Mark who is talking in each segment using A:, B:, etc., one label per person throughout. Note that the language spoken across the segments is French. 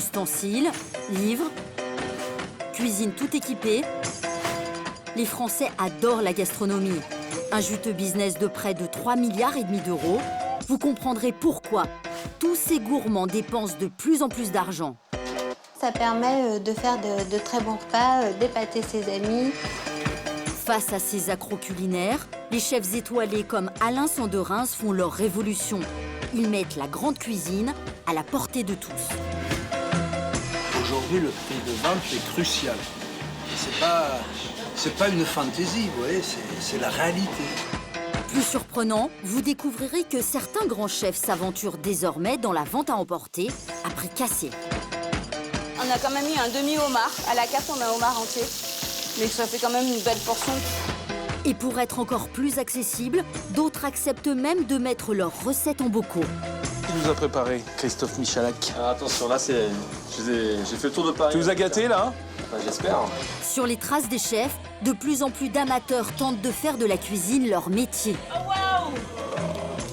A: Ustensiles, livres, cuisine tout équipée. Les Français adorent la gastronomie. Un juteux business de près de 3,5 milliards d'euros. Vous comprendrez pourquoi tous ces gourmands dépensent de plus en plus d'argent.
B: Ça permet de faire de très bons repas, d'épater ses amis.
A: Face à ces accros culinaires, les chefs étoilés comme Alain Sanderins font leur révolution. Ils mettent la grande cuisine à la portée de tous.
C: Aujourd'hui, le prix de vente est crucial. C'est pas une fantaisie, vous voyez, c'est la réalité.
A: Plus surprenant, vous découvrirez que certains grands chefs s'aventurent désormais dans la vente à emporter à prix cassé.
D: On a quand même mis un demi-homard. À la carte, on a un homard entier. Mais ça fait quand même une belle portion.
A: Et pour être encore plus accessible, d'autres acceptent même de mettre leurs recettes en bocaux.
E: Qui nous a préparé Christophe Michalak?
F: Alors attention, là, j'ai fait le tour de Paris.
E: Tu nous as gâtés, là?
F: Bah, j'espère.
A: Sur les traces des chefs, de plus en plus d'amateurs tentent de faire de la cuisine leur métier.
D: Oh, waouh!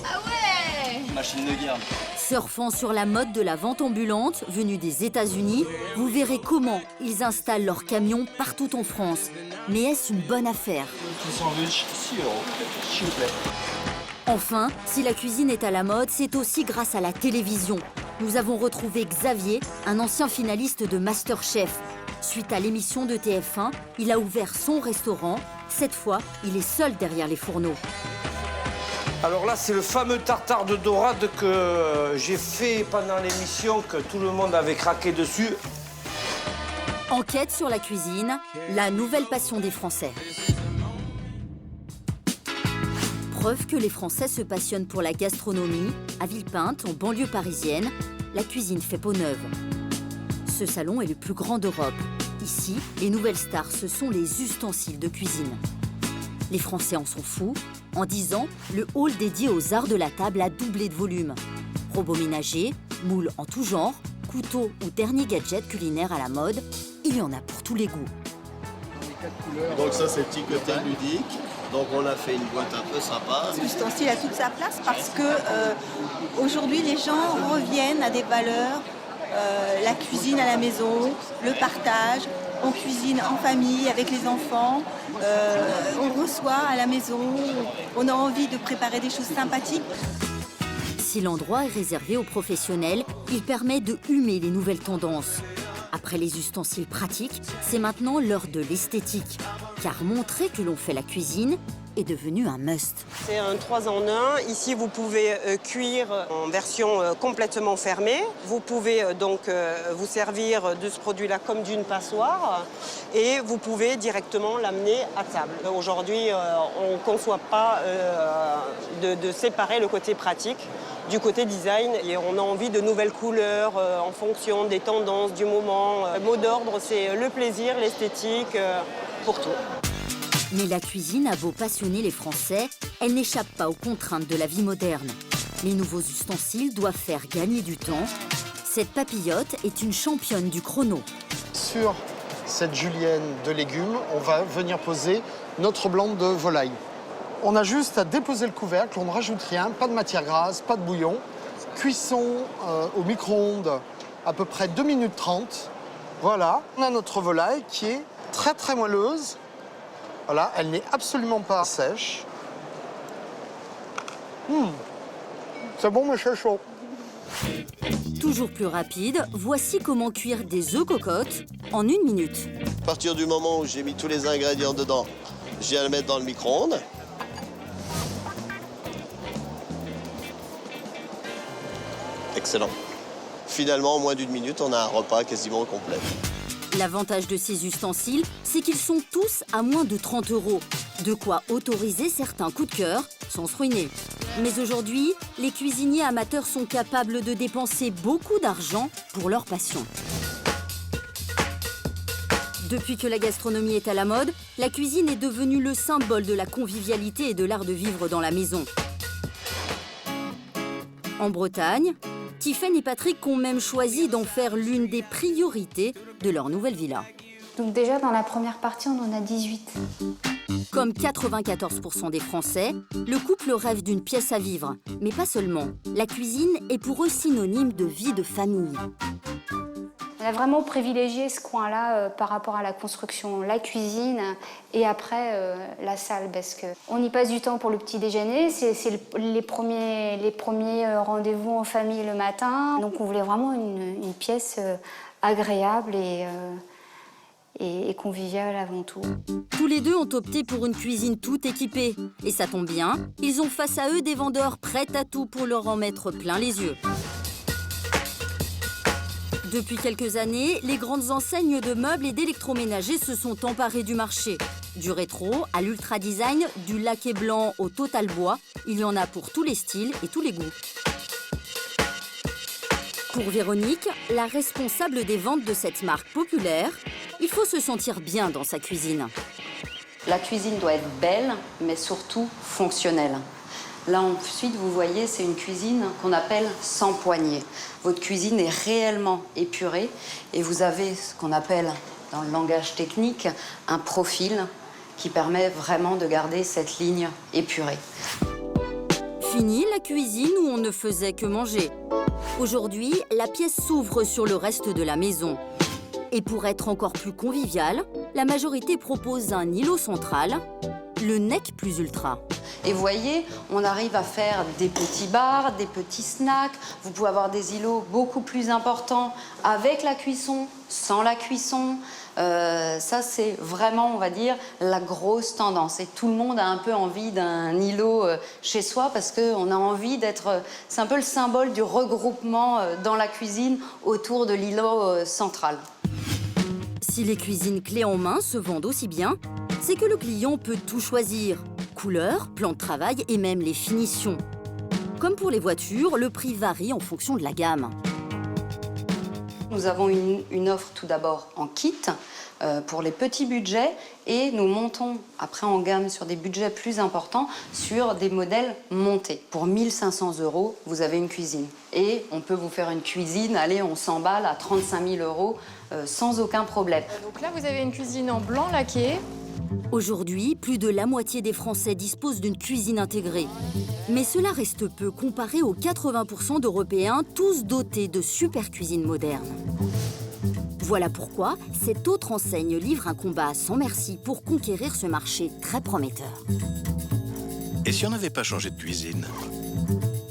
D: Ah ouais!
F: Machine de guerre.
A: Surfant sur la mode de la vente ambulante, venue des États-Unis, vous verrez comment ils installent leurs camions partout en France. Mais est-ce une bonne affaire?
F: Petit sandwich, 6 €, s'il vous plaît.
A: Enfin, si la cuisine est à la mode, c'est aussi grâce à la télévision. Nous avons retrouvé Xavier, un ancien finaliste de MasterChef. Suite à l'émission de TF1, il a ouvert son restaurant. Cette fois, il est seul derrière les fourneaux.
G: Alors là, c'est le fameux tartare de dorade que j'ai fait pendant l'émission, que tout le monde avait craqué dessus.
A: Enquête sur la cuisine, la nouvelle passion des Français. Preuve que les Français se passionnent pour la gastronomie, à Villepinte, en banlieue parisienne, la cuisine fait peau neuve. Ce salon est le plus grand d'Europe. Ici, les nouvelles stars, ce sont les ustensiles de cuisine. Les Français en sont fous. En 10 ans, le hall dédié aux arts de la table a doublé de volume. Robots ménagers, moules en tout genre, couteaux ou derniers gadgets culinaires à la mode, il y en a pour tous les goûts.
H: Donc ça, c'est le petit côté ludique. Donc on a fait une boîte un peu sympa.
I: L'ustensile a toute sa place parce que aujourd'hui, les gens reviennent à des valeurs, la cuisine à la maison, le partage. On cuisine en famille, avec les enfants, on reçoit à la maison, on a envie de préparer des choses sympathiques.
A: Si l'endroit est réservé aux professionnels, il permet de humer les nouvelles tendances. Après les ustensiles pratiques, c'est maintenant l'heure de l'esthétique. Car montrer que l'on fait la cuisine est devenu un must.
J: C'est un 3 en 1. Ici, vous pouvez cuire en version complètement fermée. Vous pouvez donc vous servir de ce produit-là comme d'une passoire et vous pouvez directement l'amener à table. Aujourd'hui, on ne conçoit pas de séparer le côté pratique du côté design et on a envie de nouvelles couleurs en fonction des tendances du moment. Le mot d'ordre, c'est le plaisir, l'esthétique, pour tout.
A: Mais la cuisine a beau passionner les Français, elle n'échappe pas aux contraintes de la vie moderne. Les nouveaux ustensiles doivent faire gagner du temps. Cette papillote est une championne du chrono.
K: Sur cette julienne de légumes, on va venir poser notre blanc de volaille. On a juste à déposer le couvercle, on ne rajoute rien, pas de matière grasse, pas de bouillon. Cuisson au micro-ondes à peu près 2 minutes 30. Voilà, on a notre volaille qui est très très moelleuse. Voilà, elle n'est absolument pas sèche. C'est bon, mais c'est chaud.
A: Toujours plus rapide, voici comment cuire des œufs cocottes en 1 minute.
H: À partir du moment où j'ai mis tous les ingrédients dedans, j'ai à le mettre dans le micro-ondes. Excellent. Finalement, en moins d'1 minute, on a un repas quasiment complet.
A: L'avantage de ces ustensiles, c'est qu'ils sont tous à moins de 30 €. De quoi autoriser certains coups de cœur sans se ruiner. Mais aujourd'hui, les cuisiniers amateurs sont capables de dépenser beaucoup d'argent pour leur passion. Depuis que la gastronomie est à la mode, la cuisine est devenue le symbole de la convivialité et de l'art de vivre dans la maison. En Bretagne, Tiffaine et Patrick ont même choisi d'en faire l'une des priorités de leur nouvelle villa.
B: Donc déjà, dans la première partie, on en a 18.
A: Comme 94% des Français, le couple rêve d'une pièce à vivre. Mais pas seulement. La cuisine est pour eux synonyme de vie de famille.
L: On a vraiment privilégié ce coin-là par rapport à la construction, la cuisine et après la salle, parce qu'on y passe du temps pour le petit déjeuner. C'est les premiers rendez-vous en famille le matin. Donc on voulait vraiment une pièce agréable et conviviale avant tout.
A: Tous les deux ont opté pour une cuisine toute équipée. Et ça tombe bien, ils ont face à eux des vendeurs prêts à tout pour leur en mettre plein les yeux. Depuis quelques années, les grandes enseignes de meubles et d'électroménager se sont emparées du marché. Du rétro à l'ultra-design, du laqué blanc au total bois, il y en a pour tous les styles et tous les goûts. Pour Véronique, la responsable des ventes de cette marque populaire, il faut se sentir bien dans sa cuisine.
M: La cuisine doit être belle, mais surtout fonctionnelle. Là, ensuite, vous voyez, c'est une cuisine qu'on appelle sans poignée. Votre cuisine est réellement épurée et vous avez ce qu'on appelle, dans le langage technique, un profil qui permet vraiment de garder cette ligne épurée.
A: Fini la cuisine où on ne faisait que manger. Aujourd'hui, la pièce s'ouvre sur le reste de la maison. Et pour être encore plus convivial, la majorité propose un îlot central, le Nec Plus Ultra.
M: Et vous voyez, on arrive à faire des petits bars, des petits snacks. Vous pouvez avoir des îlots beaucoup plus importants avec la cuisson, sans la cuisson. Ça, c'est vraiment, on va dire, la grosse tendance. Et tout le monde a un peu envie d'un îlot chez soi parce qu'on a envie d'être... C'est un peu le symbole du regroupement dans la cuisine autour de l'îlot central.
A: Si les cuisines clés en main se vendent aussi bien, c'est que le client peut tout choisir. Couleurs, plan de travail et même les finitions. Comme pour les voitures, le prix varie en fonction de la gamme.
M: Nous avons une offre tout d'abord en kit pour les petits budgets et nous montons après en gamme sur des budgets plus importants sur des modèles montés. Pour 1 500 €, vous avez une cuisine. Et on peut vous faire une cuisine, allez, on s'emballe à 35 000 € sans aucun problème.
N: Donc là, vous avez une cuisine en blanc laqué.
A: Aujourd'hui, plus de la moitié des Français disposent d'une cuisine intégrée. Mais cela reste peu comparé aux 80% d'Européens, tous dotés de super cuisines modernes. Voilà pourquoi cette autre enseigne livre un combat sans merci pour conquérir ce marché très prometteur.
O: Et si on n'avait pas changé de cuisine?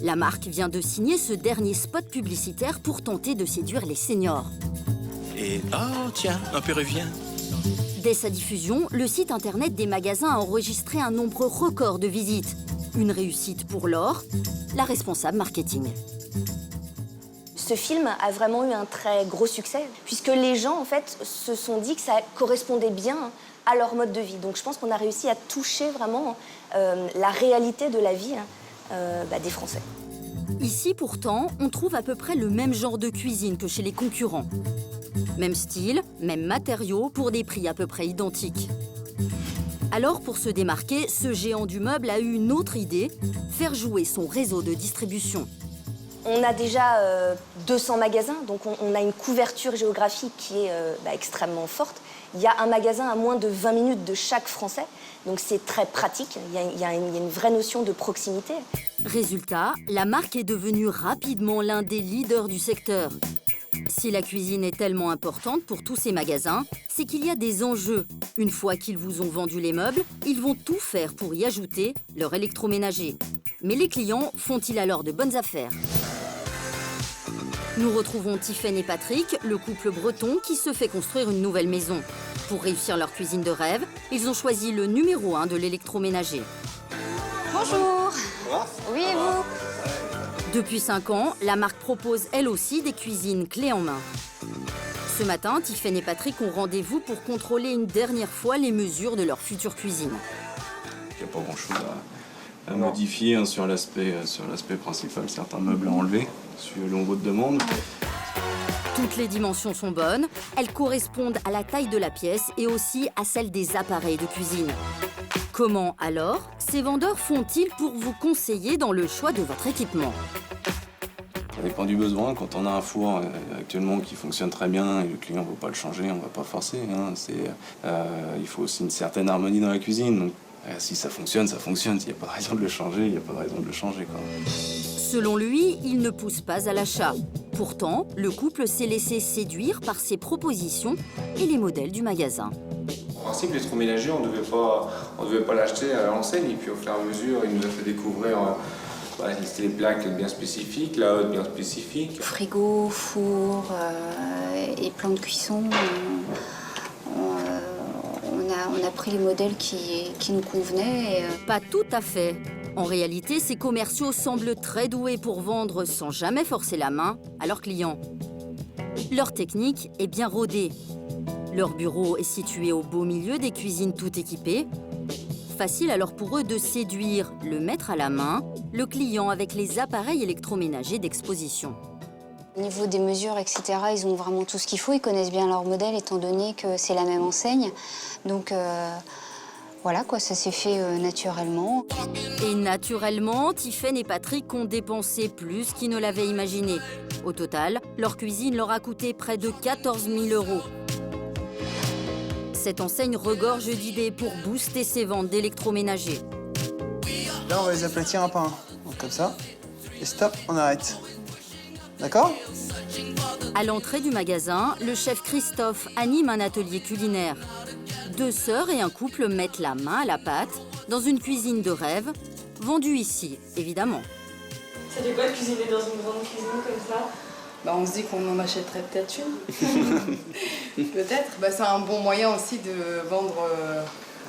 A: La marque vient de signer ce dernier spot publicitaire pour tenter de séduire les seniors.
O: Et oh tiens, un Péruvien.
A: Dès sa diffusion, le site internet des magasins a enregistré un nombre record de visites. Une réussite pour Laure, la responsable marketing.
P: Ce film a vraiment eu un très gros succès, puisque les gens, en fait, se sont dit que ça correspondait bien à leur mode de vie. Donc je pense qu'on a réussi à toucher vraiment la réalité de la vie des Français.
A: Ici, pourtant, on trouve à peu près le même genre de cuisine que chez les concurrents. Même style, même matériaux, pour des prix à peu près identiques. Alors, pour se démarquer, ce géant du meuble a eu une autre idée, faire jouer son réseau de distribution.
P: On a déjà 200 magasins, donc on a une couverture géographique qui est extrêmement forte. Il y a un magasin à moins de 20 minutes de chaque Français, donc c'est très pratique, il y a une vraie notion de proximité.
A: Résultat, la marque est devenue rapidement l'un des leaders du secteur. Si la cuisine est tellement importante pour tous ces magasins, c'est qu'il y a des enjeux. Une fois qu'ils vous ont vendu les meubles, ils vont tout faire pour y ajouter leur électroménager. Mais les clients font-ils alors de bonnes affaires? Nous retrouvons Tiffaine et Patrick, le couple breton qui se fait construire une nouvelle maison. Pour réussir leur cuisine de rêve, ils ont choisi le numéro 1 de l'électroménager.
N: Bonjour. Oui, et vous?
A: Depuis 5 ans, la marque propose elle aussi des cuisines clés en main. Ce matin, Tiffaine et Patrick ont rendez-vous pour contrôler une dernière fois les mesures de leur future cuisine.
Q: Il n'y a pas grand-chose à modifier hein, sur l'aspect principal. Certains meubles à enlever, selon votre demande.
A: Toutes les dimensions sont bonnes. Elles correspondent à la taille de la pièce et aussi à celle des appareils de cuisine. Comment alors ces vendeurs font-ils pour vous conseiller dans le choix de votre équipement?
Q: Ça dépend du besoin. Quand on a un four actuellement qui fonctionne très bien et le client ne veut pas le changer, on ne va pas forcer. Hein. Il faut aussi une certaine harmonie dans la cuisine. Donc, si ça fonctionne, ça fonctionne. S'il n'y a pas de raison de le changer, il n'y a pas de raison de le changer. Quoi.
A: Selon lui, il ne pousse pas à l'achat. Pourtant, le couple s'est laissé séduire par ses propositions et les modèles du magasin.
Q: En principe, l'électroménager, on devait pas l'acheter à l'enseigne. Et puis au fur et à mesure, il nous a fait découvrir c'était les plaques bien spécifiques, la hotte bien spécifique.
L: Frigo, four et plan de cuisson. On a pris les modèles qui nous convenaient.
A: Pas tout à fait. En réalité, ces commerciaux semblent très doués pour vendre sans jamais forcer la main à leurs clients. Leur technique est bien rodée. Leur bureau est situé au beau milieu des cuisines tout équipées. Facile alors pour eux de séduire le maître à la main, le client avec les appareils électroménagers d'exposition.
L: Au niveau des mesures, etc., ils ont vraiment tout ce qu'il faut. Ils connaissent bien leur modèle, étant donné que c'est la même enseigne. Donc voilà, quoi, ça s'est fait naturellement.
A: Et naturellement, Tiffaine et Patrick ont dépensé plus qu'ils ne l'avaient imaginé. Au total, leur cuisine leur a coûté près de 14 000 €. Cette enseigne regorge d'idées pour booster ses ventes d'électroménager.
E: Là, on va les aplatir un par un. Donc, comme ça. Et stop, on arrête. D'accord ?
A: À l'entrée du magasin, le chef Christophe anime un atelier culinaire. 2 sœurs et un couple mettent la main à la pâte dans une cuisine de rêve, vendue ici, évidemment.
R: Ça fait quoi de cuisiner dans une grande cuisine comme ça ?
S: On se dit qu'on en achèterait peut-être une. Peut-être. C'est un bon moyen aussi de vendre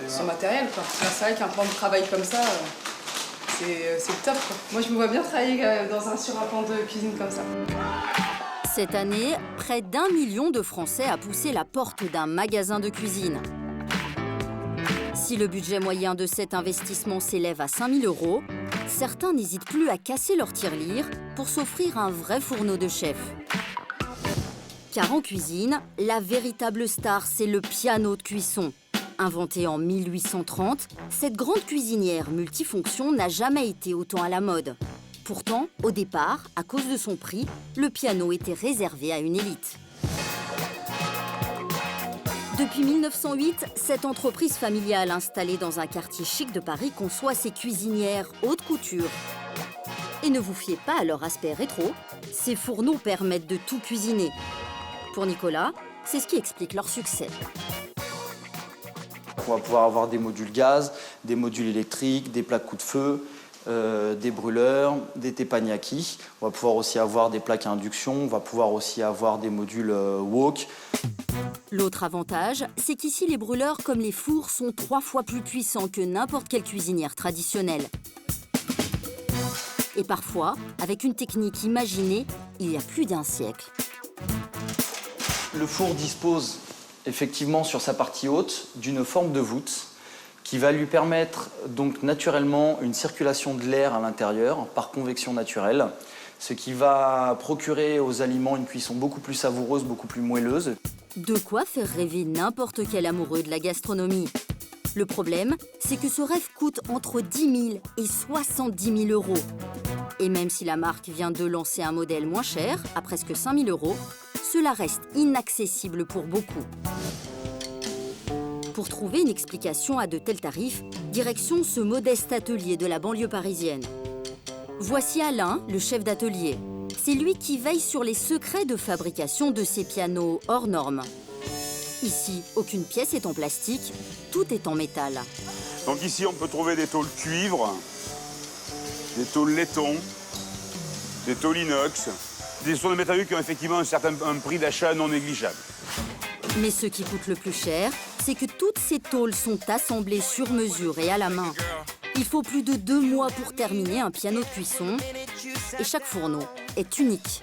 S: son matériel, quoi. C'est vrai qu'un plan de travail comme ça, c'est le top, quoi. Moi, je me vois bien travailler sur un plan de cuisine comme ça.
A: Cette année, près d'1 million de Français a poussé la porte d'un magasin de cuisine. Si le budget moyen de cet investissement s'élève à 5 000 €, certains n'hésitent plus à casser leur tirelire pour s'offrir un vrai fourneau de chef. Car en cuisine, la véritable star, c'est le piano de cuisson. Inventé en 1830, cette grande cuisinière multifonction n'a jamais été autant à la mode. Pourtant, au départ, à cause de son prix, le piano était réservé à une élite. Depuis 1908, cette entreprise familiale installée dans un quartier chic de Paris conçoit ses cuisinières haute couture. Et ne vous fiez pas à leur aspect rétro, ces fourneaux permettent de tout cuisiner. Pour Nicolas, c'est ce qui explique leur succès.
T: On va pouvoir avoir des modules gaz, des modules électriques, des plaques coup de feu, des brûleurs, des teppanyaki. On va pouvoir aussi avoir des plaques à induction, on va pouvoir aussi avoir des modules wok.
A: L'autre avantage, c'est qu'ici, les brûleurs comme les fours sont 3 fois plus puissants que n'importe quelle cuisinière traditionnelle. Et parfois, avec une technique imaginée il y a plus d'1 siècle.
T: Le four dispose effectivement sur sa partie haute d'une forme de voûte qui va lui permettre donc naturellement une circulation de l'air à l'intérieur par convection naturelle, ce qui va procurer aux aliments une cuisson beaucoup plus savoureuse, beaucoup plus moelleuse.
A: De quoi faire rêver n'importe quel amoureux de la gastronomie. Le problème, c'est que ce rêve coûte entre 10 000 et 70 000 €. Et même si la marque vient de lancer un modèle moins cher, à presque 5 000 €, cela reste inaccessible pour beaucoup. Pour trouver une explication à de tels tarifs, direction ce modeste atelier de la banlieue parisienne. Voici Alain, le chef d'atelier. C'est lui qui veille sur les secrets de fabrication de ces pianos hors normes. Ici, aucune pièce est en plastique, tout est en métal.
U: Donc ici, on peut trouver des tôles cuivre, des tôles laiton, des tôles inox. Ce sont des matériaux qui ont effectivement un prix d'achat non négligeable.
A: Mais ce qui coûte le plus cher, c'est que toutes ces tôles sont assemblées sur mesure et à la main. Il faut plus de 2 mois pour terminer un piano de cuisson et chaque fourneau est unique.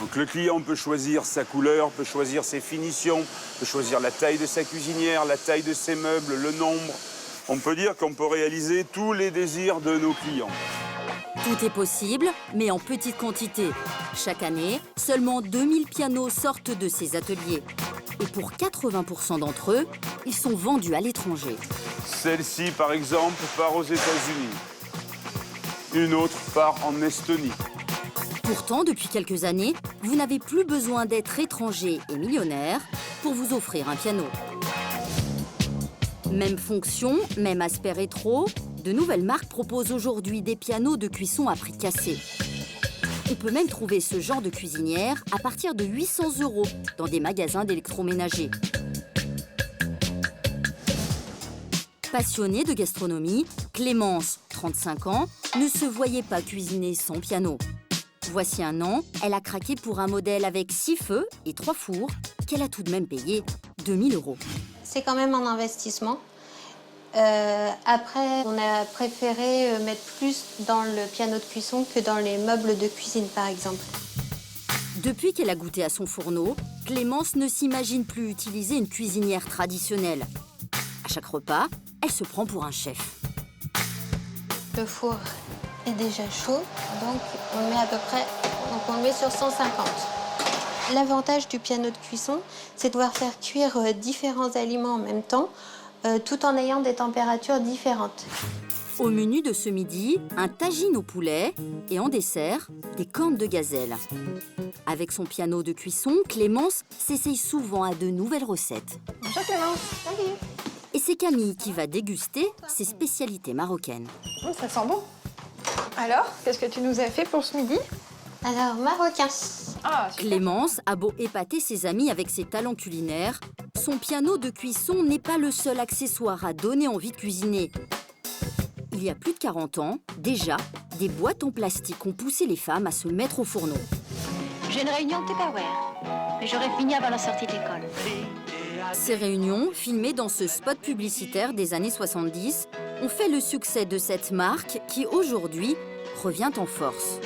U: Donc le client peut choisir sa couleur, peut choisir ses finitions, peut choisir la taille de sa cuisinière, la taille de ses meubles, le nombre. On peut dire qu'on peut réaliser tous les désirs de nos clients.
A: Tout est possible, mais en petite quantité. Chaque année, seulement 2000 pianos sortent de ces ateliers. Et pour 80% d'entre eux, ils sont vendus à l'étranger.
U: Celle-ci, par exemple, part aux États-Unis. Une autre part en Estonie.
A: Pourtant, depuis quelques années, vous n'avez plus besoin d'être étranger et millionnaire pour vous offrir un piano. Même fonction, même aspect rétro, de nouvelles marques proposent aujourd'hui des pianos de cuisson à prix cassé. On peut même trouver ce genre de cuisinière à partir de 800 € dans des magasins d'électroménager. Passionnée de gastronomie, Clémence, 35 ans, ne se voyait pas cuisiner sans piano. Voici un an, elle a craqué pour un modèle avec 6 feux et 3 fours qu'elle a tout de même payé 2 000 €.
B: C'est quand même un investissement. Après, on a préféré mettre plus dans le piano de cuisson que dans les meubles de cuisine, par exemple.
A: Depuis qu'elle a goûté à son fourneau, Clémence ne s'imagine plus utiliser une cuisinière traditionnelle. À chaque repas, elle se prend pour un chef.
B: Le four est déjà chaud, donc on met à peu près, on le met sur 150. L'avantage du piano de cuisson, c'est de pouvoir faire cuire différents aliments en même temps, tout en ayant des températures différentes.
A: Au menu de ce midi, un tagine au poulet et en dessert, des cornes de gazelle. Avec son piano de cuisson, Clémence s'essaye souvent à de nouvelles recettes.
N: Bonjour Clémence. Salut.
A: Et c'est Camille qui va déguster ses spécialités marocaines.
N: Ça sent bon. Alors, qu'est-ce que tu nous as fait pour ce midi?
B: Alors, marocain.
N: Ah, super.
A: Clémence a beau épater ses amis avec ses talents culinaires, son piano de cuisson n'est pas le seul accessoire à donner envie de cuisiner. Il y a plus de 40 ans, déjà, des boîtes en plastique ont poussé les femmes à se mettre au fourneau.
C: J'ai une réunion de Tupperware, mais j'aurai fini avant la sortie de l'école.
A: Ces réunions, filmées dans ce spot publicitaire des années 70, ont fait le succès de cette marque qui, aujourd'hui, revient en force.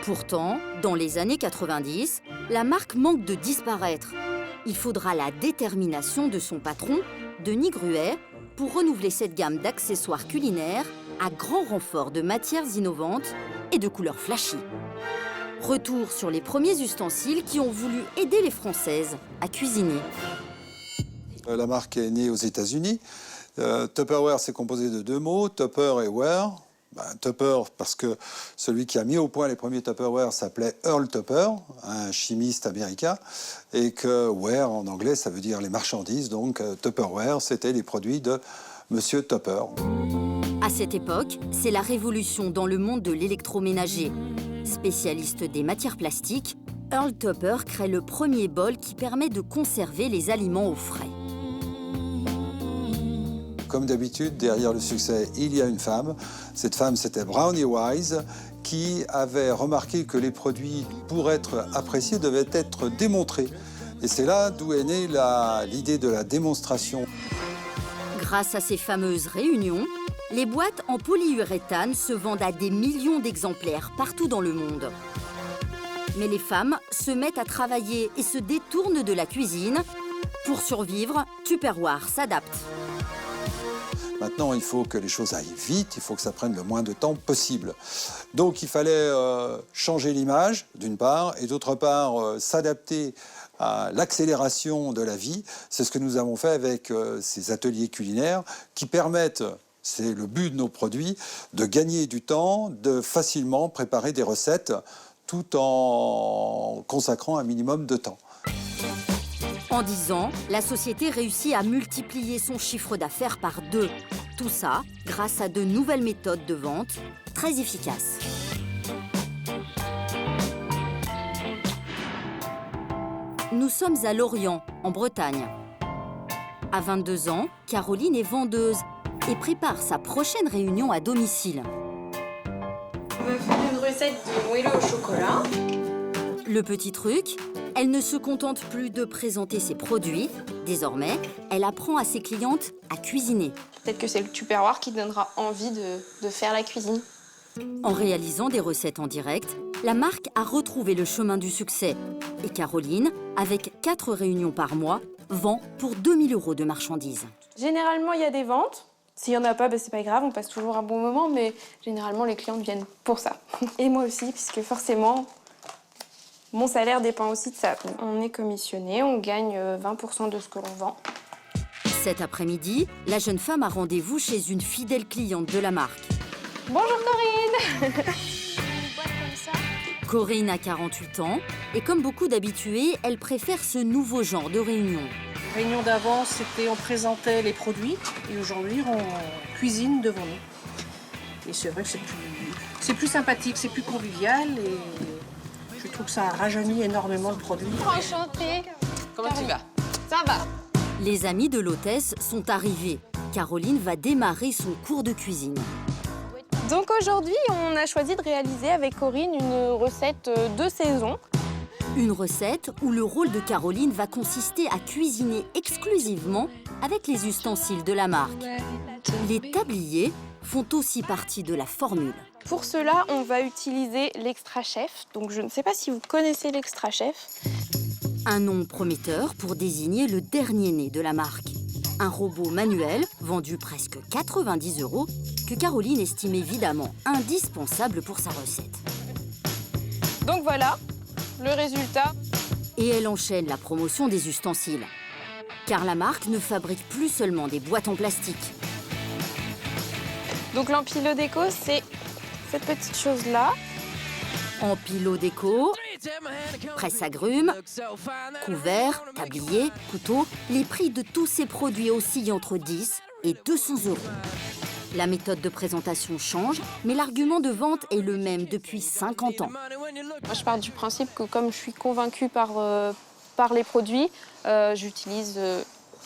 A: Pourtant, dans les années 90, la marque manque de disparaître. Il faudra la détermination de son patron, Denis Gruet, pour renouveler cette gamme d'accessoires culinaires à grand renfort de matières innovantes et de couleurs flashy. Retour sur les premiers ustensiles qui ont voulu aider les Françaises à cuisiner.
V: La marque est née aux États-Unis. Tupperware, c'est composé de 2 mots, Tupper et Ware. Tupper, parce que celui qui a mis au point les premiers Tupperware s'appelait Earl Tupper, un chimiste américain, et que Ware, en anglais, ça veut dire les marchandises. Donc Tupperware, c'était les produits de Monsieur Tupper.
A: À cette époque, c'est la révolution dans le monde de l'électroménager. Spécialiste des matières plastiques, Earl Tupper crée le premier bol qui permet de conserver les aliments au frais.
V: Comme d'habitude, derrière le succès, il y a une femme. Cette femme, c'était Brownie Wise, qui avait remarqué que les produits, pour être appréciés, devaient être démontrés. Et c'est là d'où est née l'idée de la démonstration.
A: Grâce à ces fameuses réunions, les boîtes en polyuréthane se vendent à des millions d'exemplaires partout dans le monde. Mais les femmes se mettent à travailler et se détournent de la cuisine. Pour survivre, Tupperware s'adapte.
V: Maintenant, il faut que les choses aillent vite, il faut que ça prenne le moins de temps possible. Donc, il fallait changer l'image, d'une part, et d'autre part, s'adapter à l'accélération de la vie. C'est ce que nous avons fait avec ces ateliers culinaires qui permettent, c'est le but de nos produits, de gagner du temps, de facilement préparer des recettes tout en consacrant un minimum de temps.
A: En 10 ans, la société réussit à multiplier son chiffre d'affaires par 2. Tout ça grâce à de nouvelles méthodes de vente très efficaces. Nous sommes à Lorient, en Bretagne. À 22 ans, Caroline est vendeuse et prépare sa prochaine réunion à domicile.
R: On va faire une recette de moelleux au chocolat.
A: Le petit truc, elle ne se contente plus de présenter ses produits. Désormais, elle apprend à ses clientes à cuisiner.
R: Peut-être que c'est le Tupperware qui donnera envie de faire la cuisine.
A: En réalisant des recettes en direct, la marque a retrouvé le chemin du succès. Et Caroline, avec 4 réunions par mois, vend pour 2 000 € de marchandises.
R: Généralement, il y a des ventes. S'il n'y en a pas, c'est pas grave, on passe toujours un bon moment, mais généralement, les clientes viennent pour ça. Et moi aussi, puisque forcément, mon salaire dépend aussi de ça. On est commissionné, on gagne 20% de ce que l'on vend.
A: Cet après-midi, la jeune femme a rendez-vous chez une fidèle cliente de la marque.
R: Bonjour Corinne.
A: Corinne a 48 ans et comme beaucoup d'habitués, elle préfère ce nouveau genre de réunion.
W: Réunion d'avant, c'était on présentait les produits et aujourd'hui, on cuisine devant nous.
D: Et c'est vrai que c'est plus sympathique, c'est plus convivial et je trouve que ça rajeunit énormément le produit.
N: Enchantée. Comment tu vas? Ça va.
A: Les amis de l'hôtesse sont arrivés. Caroline va démarrer son cours de cuisine.
R: Donc aujourd'hui, on a choisi de réaliser avec Corinne une recette de saison.
A: Une recette où le rôle de Caroline va consister à cuisiner exclusivement avec les ustensiles de la marque. Les tabliers font aussi partie de la formule.
R: Pour cela, on va utiliser l'Extra Chef. Donc je ne sais pas si vous connaissez l'Extra Chef.
A: Un nom prometteur pour désigner le dernier né de la marque. Un robot manuel, vendu presque 90 €, que Caroline estime évidemment indispensable pour sa recette.
R: Donc voilà, le résultat.
A: Et elle enchaîne la promotion des ustensiles. Car la marque ne fabrique plus seulement des boîtes en plastique.
R: Donc l'Empilo Déco, c'est cette petite chose-là.
A: Empilo Déco, presse agrumes, couverts, tabliers, couteaux, les prix de tous ces produits oscillent entre 10 et 200 €. La méthode de présentation change, mais l'argument de vente est le même depuis 50 ans.
R: Moi, je pars du principe que comme je suis convaincue par les produits, j'utilise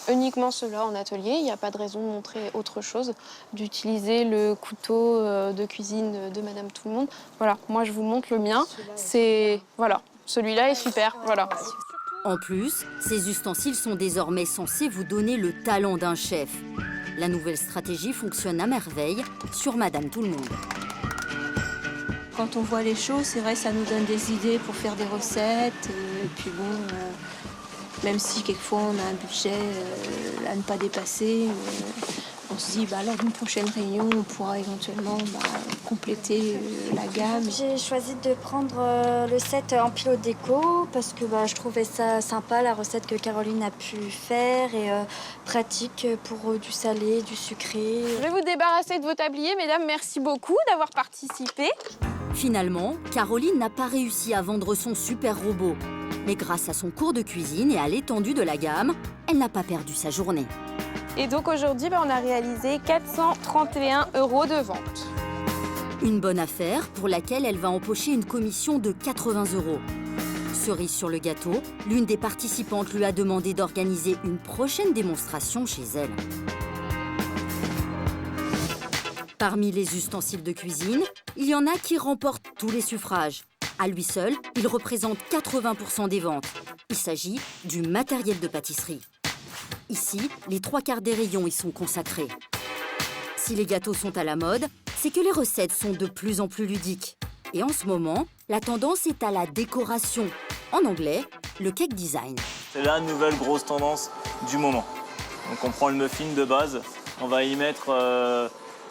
R: uniquement cela en atelier. Il n'y a pas de raison de montrer autre chose, d'utiliser le couteau de cuisine de Madame Tout-le-Monde. Voilà, moi je vous montre le mien. C'est voilà, celui-là est super. Voilà.
A: En plus, ces ustensiles sont désormais censés vous donner le talent d'un chef. La nouvelle stratégie fonctionne à merveille sur Madame Tout-le-Monde.
B: Quand on voit les choses, c'est vrai, ça nous donne des idées pour faire des recettes. Et puis bon, même si quelquefois on a un budget à ne pas dépasser, on se dit lors d'une prochaine réunion, on pourra éventuellement compléter la gamme.
C: J'ai choisi de prendre le set Empilo Déco parce que je trouvais ça sympa, la recette que Caroline a pu faire et pratique pour du salé, du sucré.
R: Je vais vous débarrasser de vos tabliers, mesdames. Merci beaucoup d'avoir participé.
A: Finalement, Caroline n'a pas réussi à vendre son super robot. Mais grâce à son cours de cuisine et à l'étendue de la gamme, elle n'a pas perdu sa journée.
R: Et donc aujourd'hui, on a réalisé 431 € de vente.
A: Une bonne affaire pour laquelle elle va empocher une commission de 80 €. Cerise sur le gâteau, l'une des participantes lui a demandé d'organiser une prochaine démonstration chez elle. Parmi les ustensiles de cuisine, il y en a qui remportent tous les suffrages. À lui seul, il représente 80% des ventes. Il s'agit du matériel de pâtisserie. Ici, les 3/4 des rayons y sont consacrés. Si les gâteaux sont à la mode, c'est que les recettes sont de plus en plus ludiques. Et en ce moment, la tendance est à la décoration. En anglais, le cake design.
F: C'est la nouvelle grosse tendance du moment. Donc on prend le muffin de base, on va y mettre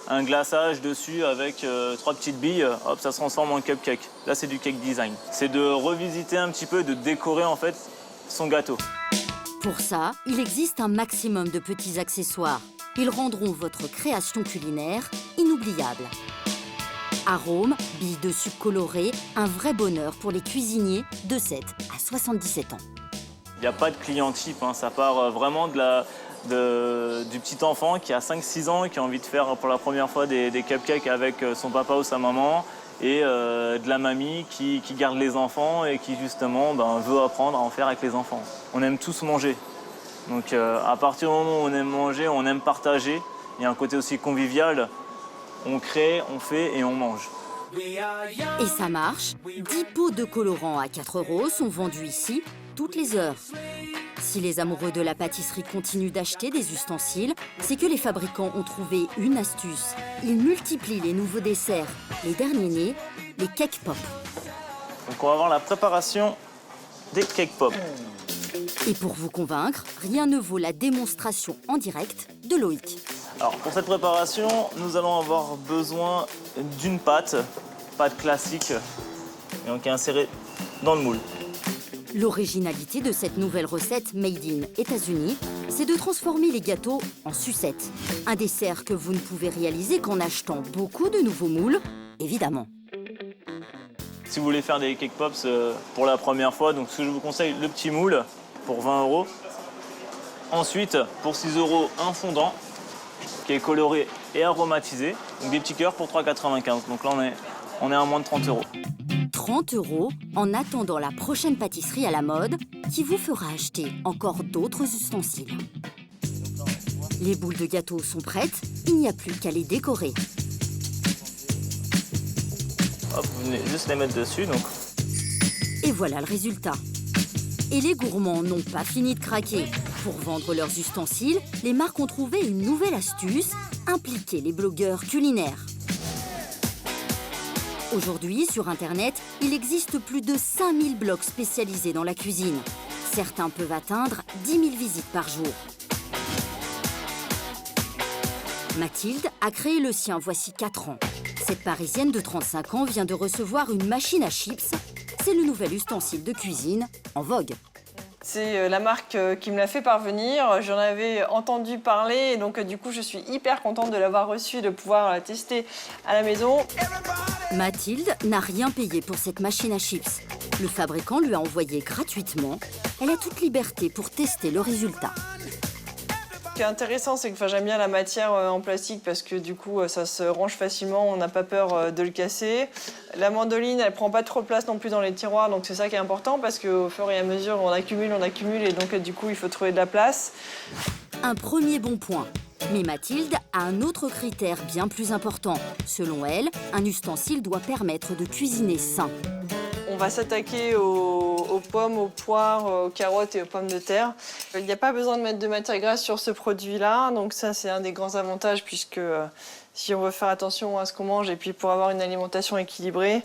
F: un glaçage dessus avec 3 petites billes, hop, ça se transforme en cupcake. Là, c'est du cake design. C'est de revisiter un petit peu, de décorer en fait son gâteau.
A: Pour ça, il existe un maximum de petits accessoires. Ils rendront votre création culinaire inoubliable. Arômes, billes de sucre colorées, un vrai bonheur pour les cuisiniers de 7 à 77 ans.
F: Il n'y a pas de client type, ça part vraiment du petit enfant qui a 5-6 ans et qui a envie de faire pour la première fois des cupcakes avec son papa ou sa maman et de la mamie qui garde les enfants et qui justement veut apprendre à en faire avec les enfants. On aime tous manger. Donc à partir du moment où on aime manger, on aime partager. Il y a un côté aussi convivial. On crée, on fait et on mange.
A: Et ça marche. 10 pots de colorants à 4 € sont vendus ici toutes les heures. Si les amoureux de la pâtisserie continuent d'acheter des ustensiles, c'est que les fabricants ont trouvé une astuce. Ils multiplient les nouveaux desserts. Les derniers nés, les cake pop.
F: Donc on va voir la préparation des cake pop.
A: Et pour vous convaincre, rien ne vaut la démonstration en direct de Loïc.
F: Alors pour cette préparation, nous allons avoir besoin d'une pâte classique, et donc insérée dans le moule.
A: L'originalité de cette nouvelle recette made in États-Unis, c'est de transformer les gâteaux en sucettes. Un dessert que vous ne pouvez réaliser qu'en achetant beaucoup de nouveaux moules, évidemment.
F: Si vous voulez faire des cake pops pour la première fois, donc ce que je vous conseille, le petit moule pour 20 €. Ensuite, pour 6 €, un fondant qui est coloré et aromatisé. Donc des petits cœurs pour 3,95. Donc là, on est à moins de 30 €.
A: 30 € en attendant la prochaine pâtisserie à la mode qui vous fera acheter encore d'autres ustensiles. Les boules de gâteau sont prêtes, il n'y a plus qu'à les décorer.
F: Hop, vous venez juste les mettre dessus. Donc.
A: Et voilà le résultat. Et les gourmands n'ont pas fini de craquer. Pour vendre leurs ustensiles, les marques ont trouvé une nouvelle astuce, impliquer les blogueurs culinaires. Aujourd'hui, sur Internet, il existe plus de 5000 blogs spécialisés dans la cuisine. Certains peuvent atteindre 10 000 visites par jour. Mathilde a créé le sien voici 4 ans. Cette Parisienne de 35 ans vient de recevoir une machine à chips. C'est le nouvel ustensile de cuisine en vogue.
G: C'est la marque qui me l'a fait parvenir. J'en avais entendu parler et donc du coup je suis hyper contente de l'avoir reçue, de pouvoir la tester à la maison.
A: Mathilde n'a rien payé pour cette machine à chips. Le fabricant lui a envoyé gratuitement. Elle a toute liberté pour tester le résultat.
G: Ce qui est intéressant, c'est que j'aime bien la matière en plastique parce que du coup, ça se range facilement, on n'a pas peur de le casser. La mandoline, elle prend pas trop de place non plus dans les tiroirs, donc c'est ça qui est important parce qu'au fur et à mesure, on accumule et donc du coup, il faut trouver de la place.
A: Un premier bon point. Mais Mathilde a un autre critère bien plus important. Selon elle, un ustensile doit permettre de cuisiner sain.
G: On va s'attaquer aux pommes, aux poires, aux carottes et aux pommes de terre. Il n'y a pas besoin de mettre de matière grasse sur ce produit-là, donc ça c'est un des grands avantages puisque si on veut faire attention à ce qu'on mange et puis pour avoir une alimentation équilibrée,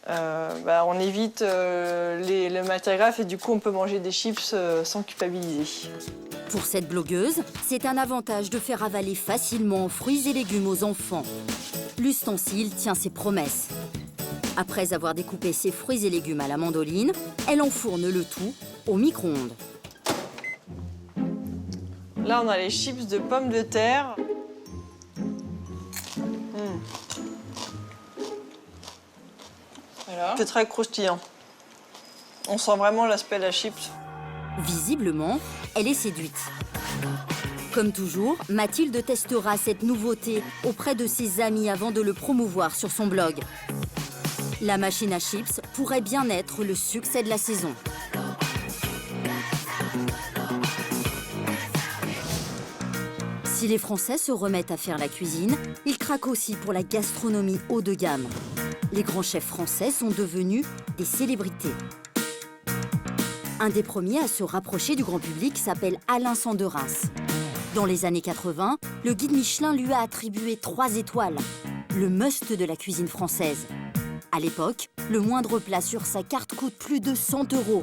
G: on évite les matières grasses et du coup on peut manger des chips sans culpabiliser.
A: Pour cette blogueuse, c'est un avantage de faire avaler facilement fruits et légumes aux enfants. L'ustensile tient ses promesses. Après avoir découpé ses fruits et légumes à la mandoline, elle enfourne le tout au micro-ondes.
G: Là, on a les chips de pommes de terre. C'est très croustillant. On sent vraiment l'aspect de la chips.
A: Visiblement, elle est séduite. Comme toujours, Mathilde testera cette nouveauté auprès de ses amis avant de le promouvoir sur son blog. La machine à chips pourrait bien être le succès de la saison. Si les Français se remettent à faire la cuisine, ils craquent aussi pour la gastronomie haut de gamme. Les grands chefs français sont devenus des célébrités. Un des premiers à se rapprocher du grand public s'appelle Alain Sanderins. Dans les années 80, le guide Michelin lui a attribué 3 étoiles, le must de la cuisine française. À l'époque, le moindre plat sur sa carte coûte plus de 100 €.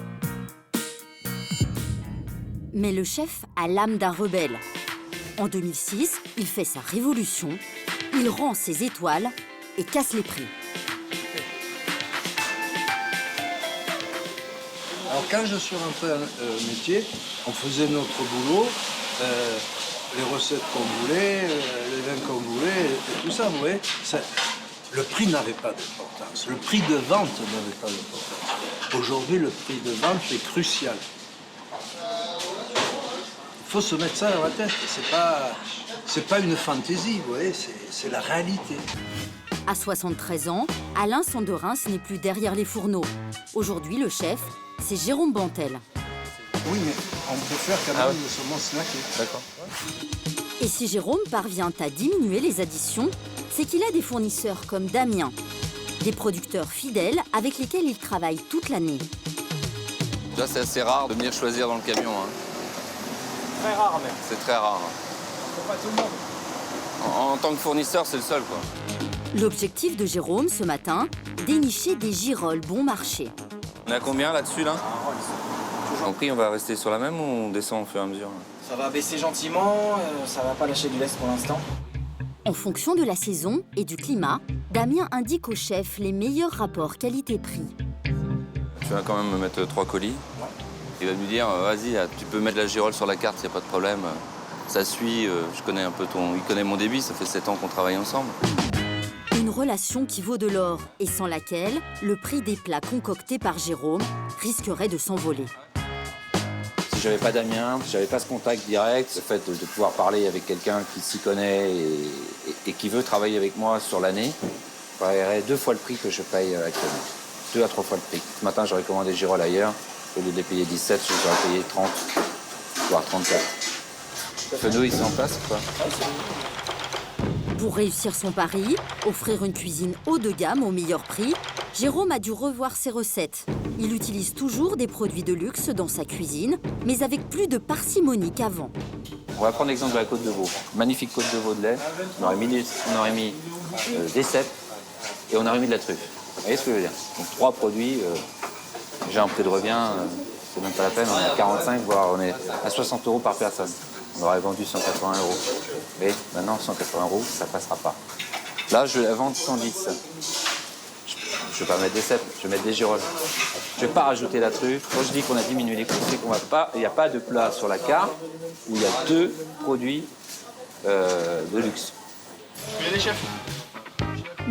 A: Mais le chef a l'âme d'un rebelle. En 2006, il fait sa révolution, il rend ses étoiles et casse les prix.
I: Alors quand je suis rentré au métier, on faisait notre boulot, les recettes qu'on voulait, les vins qu'on voulait, et tout ça, vous voyez. Le prix n'avait pas d'importance, le prix de vente n'avait pas d'importance. Aujourd'hui, le prix de vente est crucial. Il faut se mettre ça dans la tête, c'est pas une fantaisie, vous voyez, c'est la réalité.
A: À 73 ans, Alain Sanderins n'est plus derrière les fourneaux. Aujourd'hui, le chef, c'est Jérôme Bantel.
I: Oui, mais on préfère quand même le saumon snacké. D'accord.
A: Et si Jérôme parvient à diminuer les additions, c'est qu'il a des fournisseurs comme Damien, des producteurs fidèles avec lesquels il travaille toute l'année.
W: Déjà, c'est assez rare de venir choisir dans le camion. Hein.
F: Très rare même.
W: C'est très rare.
F: C'est pas tout le monde.
W: En tant que fournisseur, c'est le seul, quoi.
A: L'objectif de Jérôme ce matin, dénicher des girolles bon marché.
W: On est à combien là-dessus, là En prix, on va rester sur la même ou on descend au fur et à mesure?
X: Ça va baisser gentiment, ça va pas lâcher du lest pour l'instant.
A: En fonction de la saison et du climat, Damien indique au chef les meilleurs rapports qualité-prix.
W: Tu vas quand même me mettre 3 colis. Ouais. Il va me dire, vas-y, tu peux mettre la girole sur la carte, il n'y a pas de problème. Ça suit, je connais un peu il connaît mon débit, ça fait 7 ans qu'on travaille ensemble.
A: Une relation qui vaut de l'or et sans laquelle le prix des plats concoctés par Jérôme risquerait de s'envoler.
Y: Si j'avais pas Damien, si j'avais pas ce contact direct, le fait de pouvoir parler avec quelqu'un qui s'y connaît
X: et qui veut travailler avec moi sur l'année, paierait 2 fois le prix que je paye actuellement. 2 à 3 fois le prix. Ce matin, j'aurais commandé girolles ailleurs. Au lieu de les payer 17, j'aurais payé 30, voire 34. Fenouil, c'est en place ou pas?
A: Pour réussir son pari, offrir une cuisine haut de gamme au meilleur prix, Jérôme a dû revoir ses recettes. Il utilise toujours des produits de luxe dans sa cuisine, mais avec plus de parcimonie qu'avant.
X: On va prendre l'exemple de la côte de veau. Magnifique côte de veau de lait. On aurait mis des cèpes et on aurait mis de la truffe. Vous voyez ce que je veux dire? Donc 3 produits, déjà un prix de revient, c'est même pas la peine. On est à 45, voire on est à 60 € par personne. On aurait vendu 180 €. Mais maintenant, 180 €, ça passera pas. Là, je vais la vendre 110. Je vais pas mettre des cèpes, je vais mettre des girolles. Je vais pas rajouter la truffe. Quand je dis qu'on a diminué les coûts, c'est qu'on va pas, il n'y a pas de plat sur la carte où il y a 2 produits de luxe.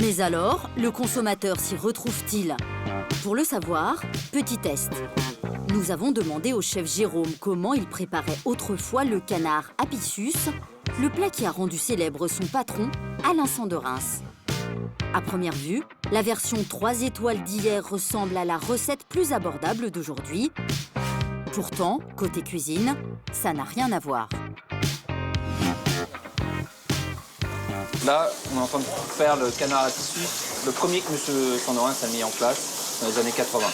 A: Mais alors, le consommateur s'y retrouve-t-il? Pour le savoir, petit test. Nous avons demandé au chef Jérôme comment il préparait autrefois le canard Apicius, le plat qui a rendu célèbre son patron, Alain Sanderens. À première vue, la version 3 étoiles d'hier ressemble à la recette plus abordable d'aujourd'hui. Pourtant, côté cuisine, ça n'a rien à voir.
X: Là, on est en train de faire le canard Apicius, le premier que M. Sanderens a mis en place dans les années 80.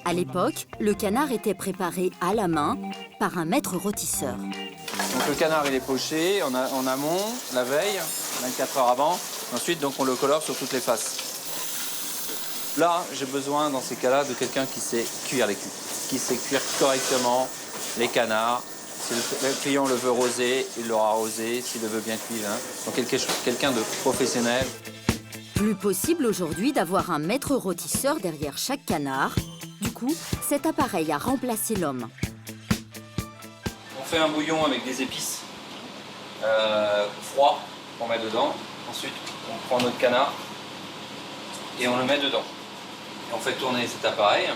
A: À l'époque, le canard était préparé à la main par un maître rôtisseur.
X: Donc le canard, il est poché en amont, la veille, 24 heures avant. Ensuite, donc, on le colore sur toutes les faces. Là, j'ai besoin, dans ces cas-là, de quelqu'un qui sait cuire les culs, qui sait cuire correctement les canards. Si le client le veut rosé, il l'aura rosé. S'il le veut bien cuit, hein. Donc quelqu'un de professionnel.
A: Plus possible aujourd'hui d'avoir un maître rôtisseur derrière chaque canard. Du coup, cet appareil a remplacé l'homme.
X: On fait un bouillon avec des épices froids qu'on met dedans. Ensuite, on prend notre canard et on le met dedans. Et on fait tourner cet appareil.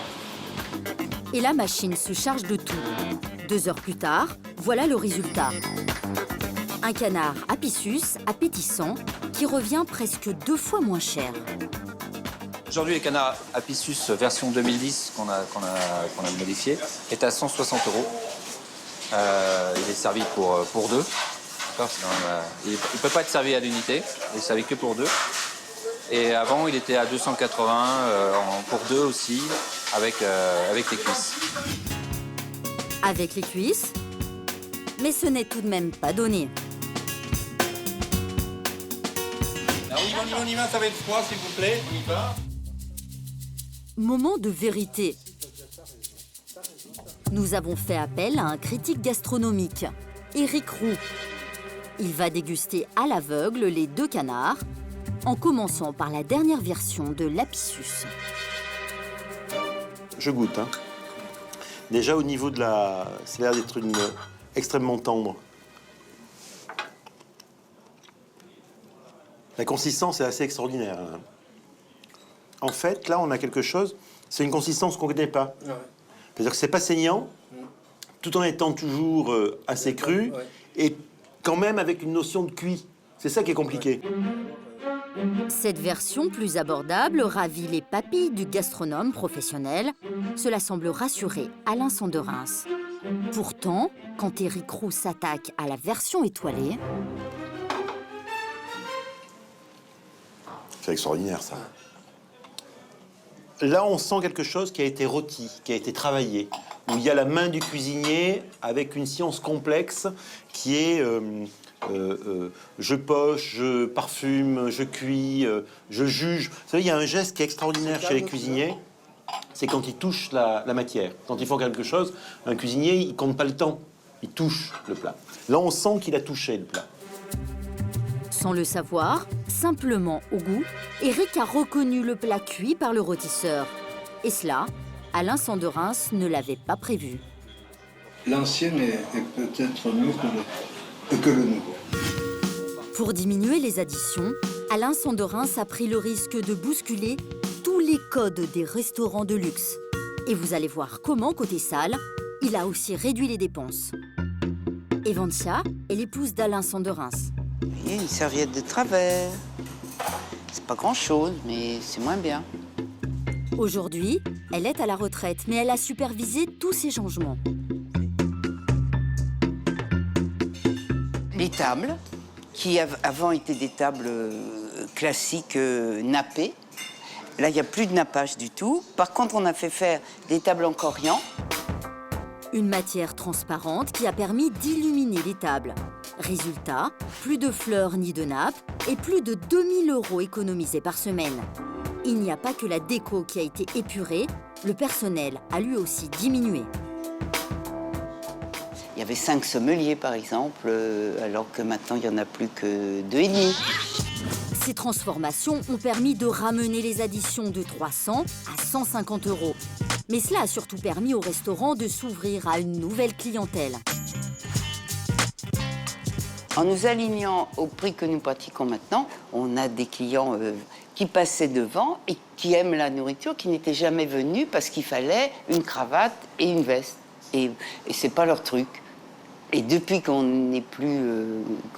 A: Et la machine se charge de tout. 2 heures plus tard, voilà le résultat. Un canard Apicius appétissant qui revient presque 2 fois moins cher.
X: Aujourd'hui, le canard Apicius version 2010 qu'on a modifié est à 160 €. Il est servi pour 2. Il ne peut pas être servi à l'unité, il est servi que pour 2. Et avant, il était à 280 pour 2 aussi, avec les cuisses.
A: Avec les cuisses, mais ce n'est tout de même pas donné.
I: On y va, ça va être froid, s'il vous plaît. On y va.
A: Moment de vérité. Nous avons fait appel à un critique gastronomique, Éric Roux. Il va déguster à l'aveugle les 2 canards, en commençant par la dernière version de l'Apicius.
H: Je goûte. Hein. Déjà au niveau de la... Ça a l'air d'être extrêmement tendre. La consistance est assez extraordinaire. Hein. En fait, là, on a quelque chose... C'est une consistance qu'on ne connaît pas. Ouais. C'est-à-dire que c'est pas saignant, tout en étant toujours assez cru, et quand même avec une notion de cuit. C'est ça qui est compliqué.
A: Cette version plus abordable ravit les papilles du gastronome professionnel. Cela semble rassurer Alain Sanderens. Pourtant, quand Éric Roux s'attaque à la version étoilée...
H: C'est extraordinaire, ça. Là, on sent quelque chose qui a été rôti, qui a été travaillé, où il y a la main du cuisinier avec une science complexe qui est je poche, je parfume, je cuis, je juge. Vous savez, il y a un geste qui est extraordinaire chez les cuisiniers, c'est quand ils touchent la matière. Quand ils font quelque chose, un cuisinier, il compte pas le temps, il touche le plat. Là, on sent qu'il a touché le plat.
A: Sans le savoir, simplement au goût, Éric a reconnu le plat cuit par le rôtisseur. Et cela, Alain Sanderens ne l'avait pas prévu.
I: L'ancienne est peut-être mieux que le nouveau.
A: Pour diminuer les additions, Alain Sanderens a pris le risque de bousculer tous les codes des restaurants de luxe. Et vous allez voir comment, côté salle, il a aussi réduit les dépenses. Evantia est l'épouse d'Alain Sanderens.
J: voyez, une serviette de travers. C'est pas grand-chose, mais c'est moins bien.
A: Aujourd'hui, elle est à la retraite, mais elle a supervisé tous ces changements.
J: Les tables, qui avant étaient des tables classiques nappées. Là, il n'y a plus de nappage du tout. Par contre, on a fait faire des tables en corian.
A: Une matière transparente qui a permis d'illuminer les tables. Résultat, plus de fleurs ni de nappes et plus de 2000 € économisés par semaine. Il n'y a pas que la déco qui a été épurée, le personnel a lui aussi diminué.
J: Il y avait 5 sommeliers, par exemple, alors que maintenant, il n'y en a plus que 2,5.
A: Ces transformations ont permis de ramener les additions de 300 à 150 €. Mais cela a surtout permis au restaurant de s'ouvrir à une nouvelle clientèle.
J: En nous alignant au prix que nous pratiquons maintenant, on a des clients qui passaient devant et qui aiment la nourriture, qui n'étaient jamais venus parce qu'il fallait une cravate et une veste. Et c'est pas leur truc. Et depuis qu'on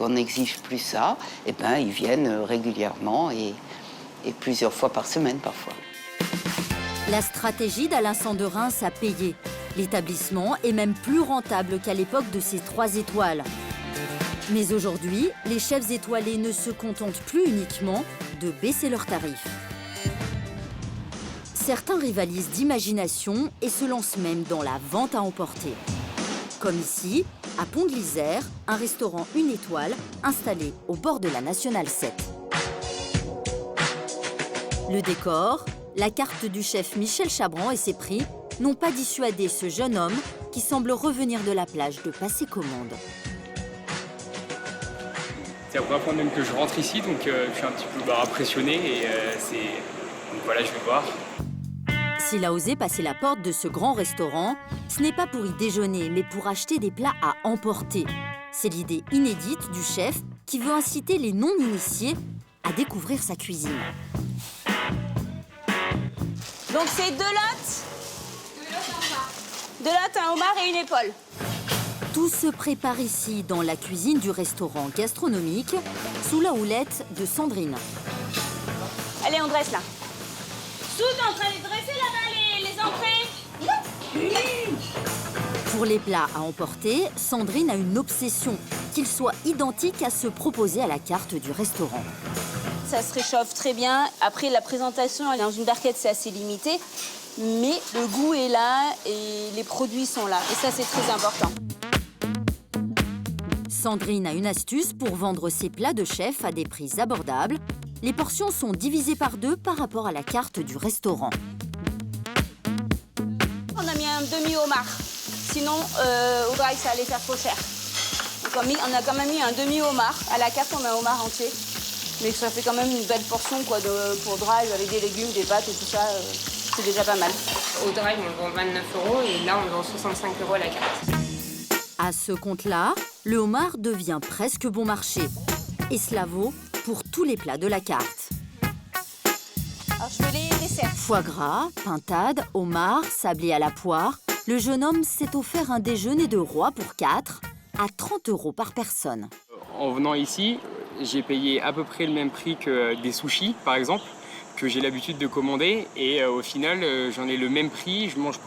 J: n'exige plus ça, eh ben, ils viennent régulièrement et plusieurs fois par semaine parfois.
A: La stratégie d'Alain Sanderin a payé. L'établissement est même plus rentable qu'à l'époque de ses 3 étoiles. Mais aujourd'hui, les chefs étoilés ne se contentent plus uniquement de baisser leurs tarifs. Certains rivalisent d'imagination et se lancent même dans la vente à emporter. Comme ici, à Pont de l'Isère, un restaurant 1 étoile installé au bord de la Nationale 7. Le décor, la carte du chef Michel Chabran et ses prix n'ont pas dissuadé ce jeune homme qui semble revenir de la plage de passer commande.
K: C'est la première fois même que je rentre ici, donc je suis un petit peu impressionné et donc voilà, je vais voir.
A: S'il a osé passer la porte de ce grand restaurant, ce n'est pas pour y déjeuner, mais pour acheter des plats à emporter. C'est l'idée inédite du chef qui veut inciter les non-initiés à découvrir sa cuisine.
M: Donc c'est 2 lottes, 2 lottes, un homard et une épaule.
A: Tout se prépare ici, dans la cuisine du restaurant gastronomique, sous la houlette de Sandrine.
M: Allez, on dresse là. Tout en train de dresser là-bas les entrées.
A: Pour les plats à emporter, Sandrine a une obsession, qu'ils soient identiques à ceux proposés à la carte du restaurant.
M: Ça se réchauffe très bien. Après, la présentation dans une barquette, c'est assez limité. Mais le goût est là et les produits sont là. Et ça, c'est très important.
A: Sandrine a une astuce pour vendre ses plats de chef à des prix abordables. Les portions sont divisées par 2 par rapport à la carte du restaurant.
M: On a mis un demi-homard. Sinon, au drive, ça allait faire trop cher. Donc on a quand même mis un demi-homard. À la carte, on met un homard entier. Mais ça fait quand même une belle portion quoi, pour drive avec des légumes, des pâtes et tout ça. C'est déjà pas mal.
K: Au drive, on le vend 29 € et là, on le vend 65 € à la carte.
A: À ce compte-là, le homard devient presque bon marché. Et cela vaut pour tous les plats de la carte.
M: Alors, je veux les desserts.
A: Foie gras, pintade, homard, sablé à la poire. Le jeune homme s'est offert un déjeuner de roi pour 4 à 30 € par personne.
K: En venant ici, j'ai payé à peu près le même prix que des sushis, par exemple, que j'ai l'habitude de commander. Et au final, j'en ai le même prix. Je mange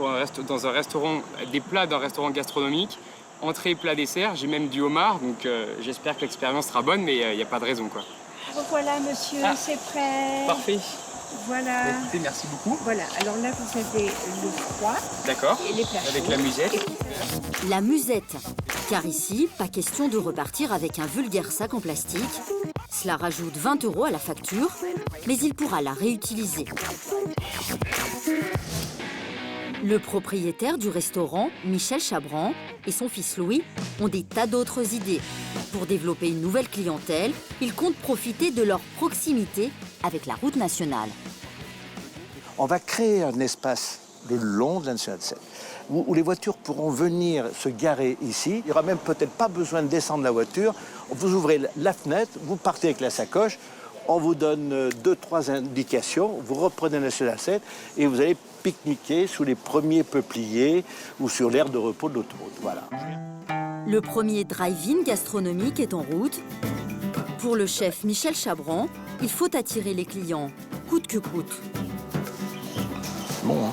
K: dans un restaurant, des plats d'un restaurant gastronomique. Entrée, plat, dessert, j'ai même du homard, donc j'espère que l'expérience sera bonne, mais il n'y a pas de raison, quoi.
O: Voilà, monsieur, c'est prêt.
K: Parfait.
O: Voilà.
K: Écoutez, merci beaucoup.
O: Voilà, alors là, vous avez le froid.
K: D'accord.
O: Et les plats.
K: Avec la musette.
A: La musette, car ici, pas question de repartir avec un vulgaire sac en plastique. Cela rajoute 20 € à la facture, mais il pourra la réutiliser. Le propriétaire du restaurant, Michel Chabran, et son fils Louis ont des tas d'autres idées. Pour développer une nouvelle clientèle, ils comptent profiter de leur proximité avec la route nationale.
I: On va créer un espace le long de la Nationale 7 où les voitures pourront venir se garer ici. Il n'y aura même peut-être pas besoin de descendre la voiture. Vous ouvrez la fenêtre, vous partez avec la sacoche, on vous donne 2-3 indications, vous reprenez la Nationale 7 et vous allez pique-niquer sous les premiers peupliers ou sur l'aire de repos de l'autoroute. Voilà.
A: Le premier drive-in gastronomique est en route. Pour le chef Michel Chabran, il faut attirer les clients, coûte que coûte.
I: Bon, hein.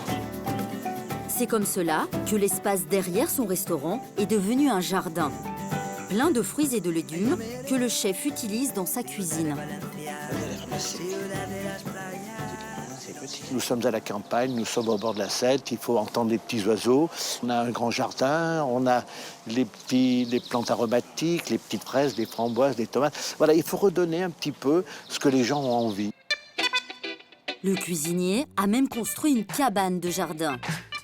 A: C'est comme cela que l'espace derrière son restaurant est devenu un jardin, plein de fruits et de légumes que le chef utilise dans sa cuisine.
E: Nous sommes à la campagne, nous sommes au bord de la Seine, il faut entendre les petits oiseaux. On a un grand jardin, on a les plantes aromatiques, les petites fraises, des framboises, des tomates. Voilà, il faut redonner un petit peu ce que les gens ont envie.
A: Le cuisinier a même construit une cabane de jardin.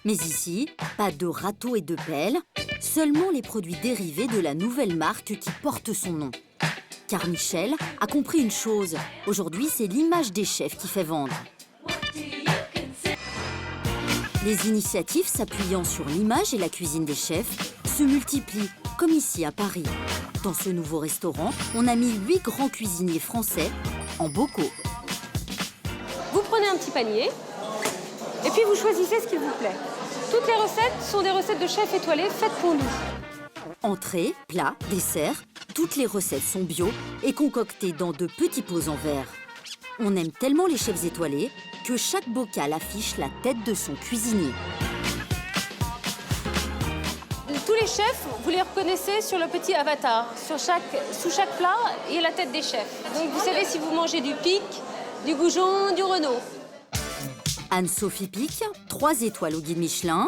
A: Mais ici, pas de râteau et de pelle, seulement les produits dérivés de la nouvelle marque qui porte son nom. Car Michel a compris une chose, aujourd'hui c'est l'image des chefs qui fait vendre. Les initiatives s'appuyant sur l'image et la cuisine des chefs se multiplient, comme ici à Paris. Dans ce nouveau restaurant, on a mis 8 grands cuisiniers français en bocaux.
L: Vous prenez un petit panier et puis vous choisissez ce qu'il vous plaît. Toutes les recettes sont des recettes de chefs étoilés faites pour nous.
A: Entrée, plat, dessert, toutes les recettes sont bio et concoctées dans de petits pots en verre. On aime tellement les chefs étoilés que chaque bocal affiche la tête de son cuisinier.
L: Tous les chefs, vous les reconnaissez sur le petit avatar. Sous chaque plat, il y a la tête des chefs. Donc vous savez si vous mangez du Pic, du Goujon, du Renaud.
A: Anne-Sophie Pic, 3 étoiles au guide Michelin.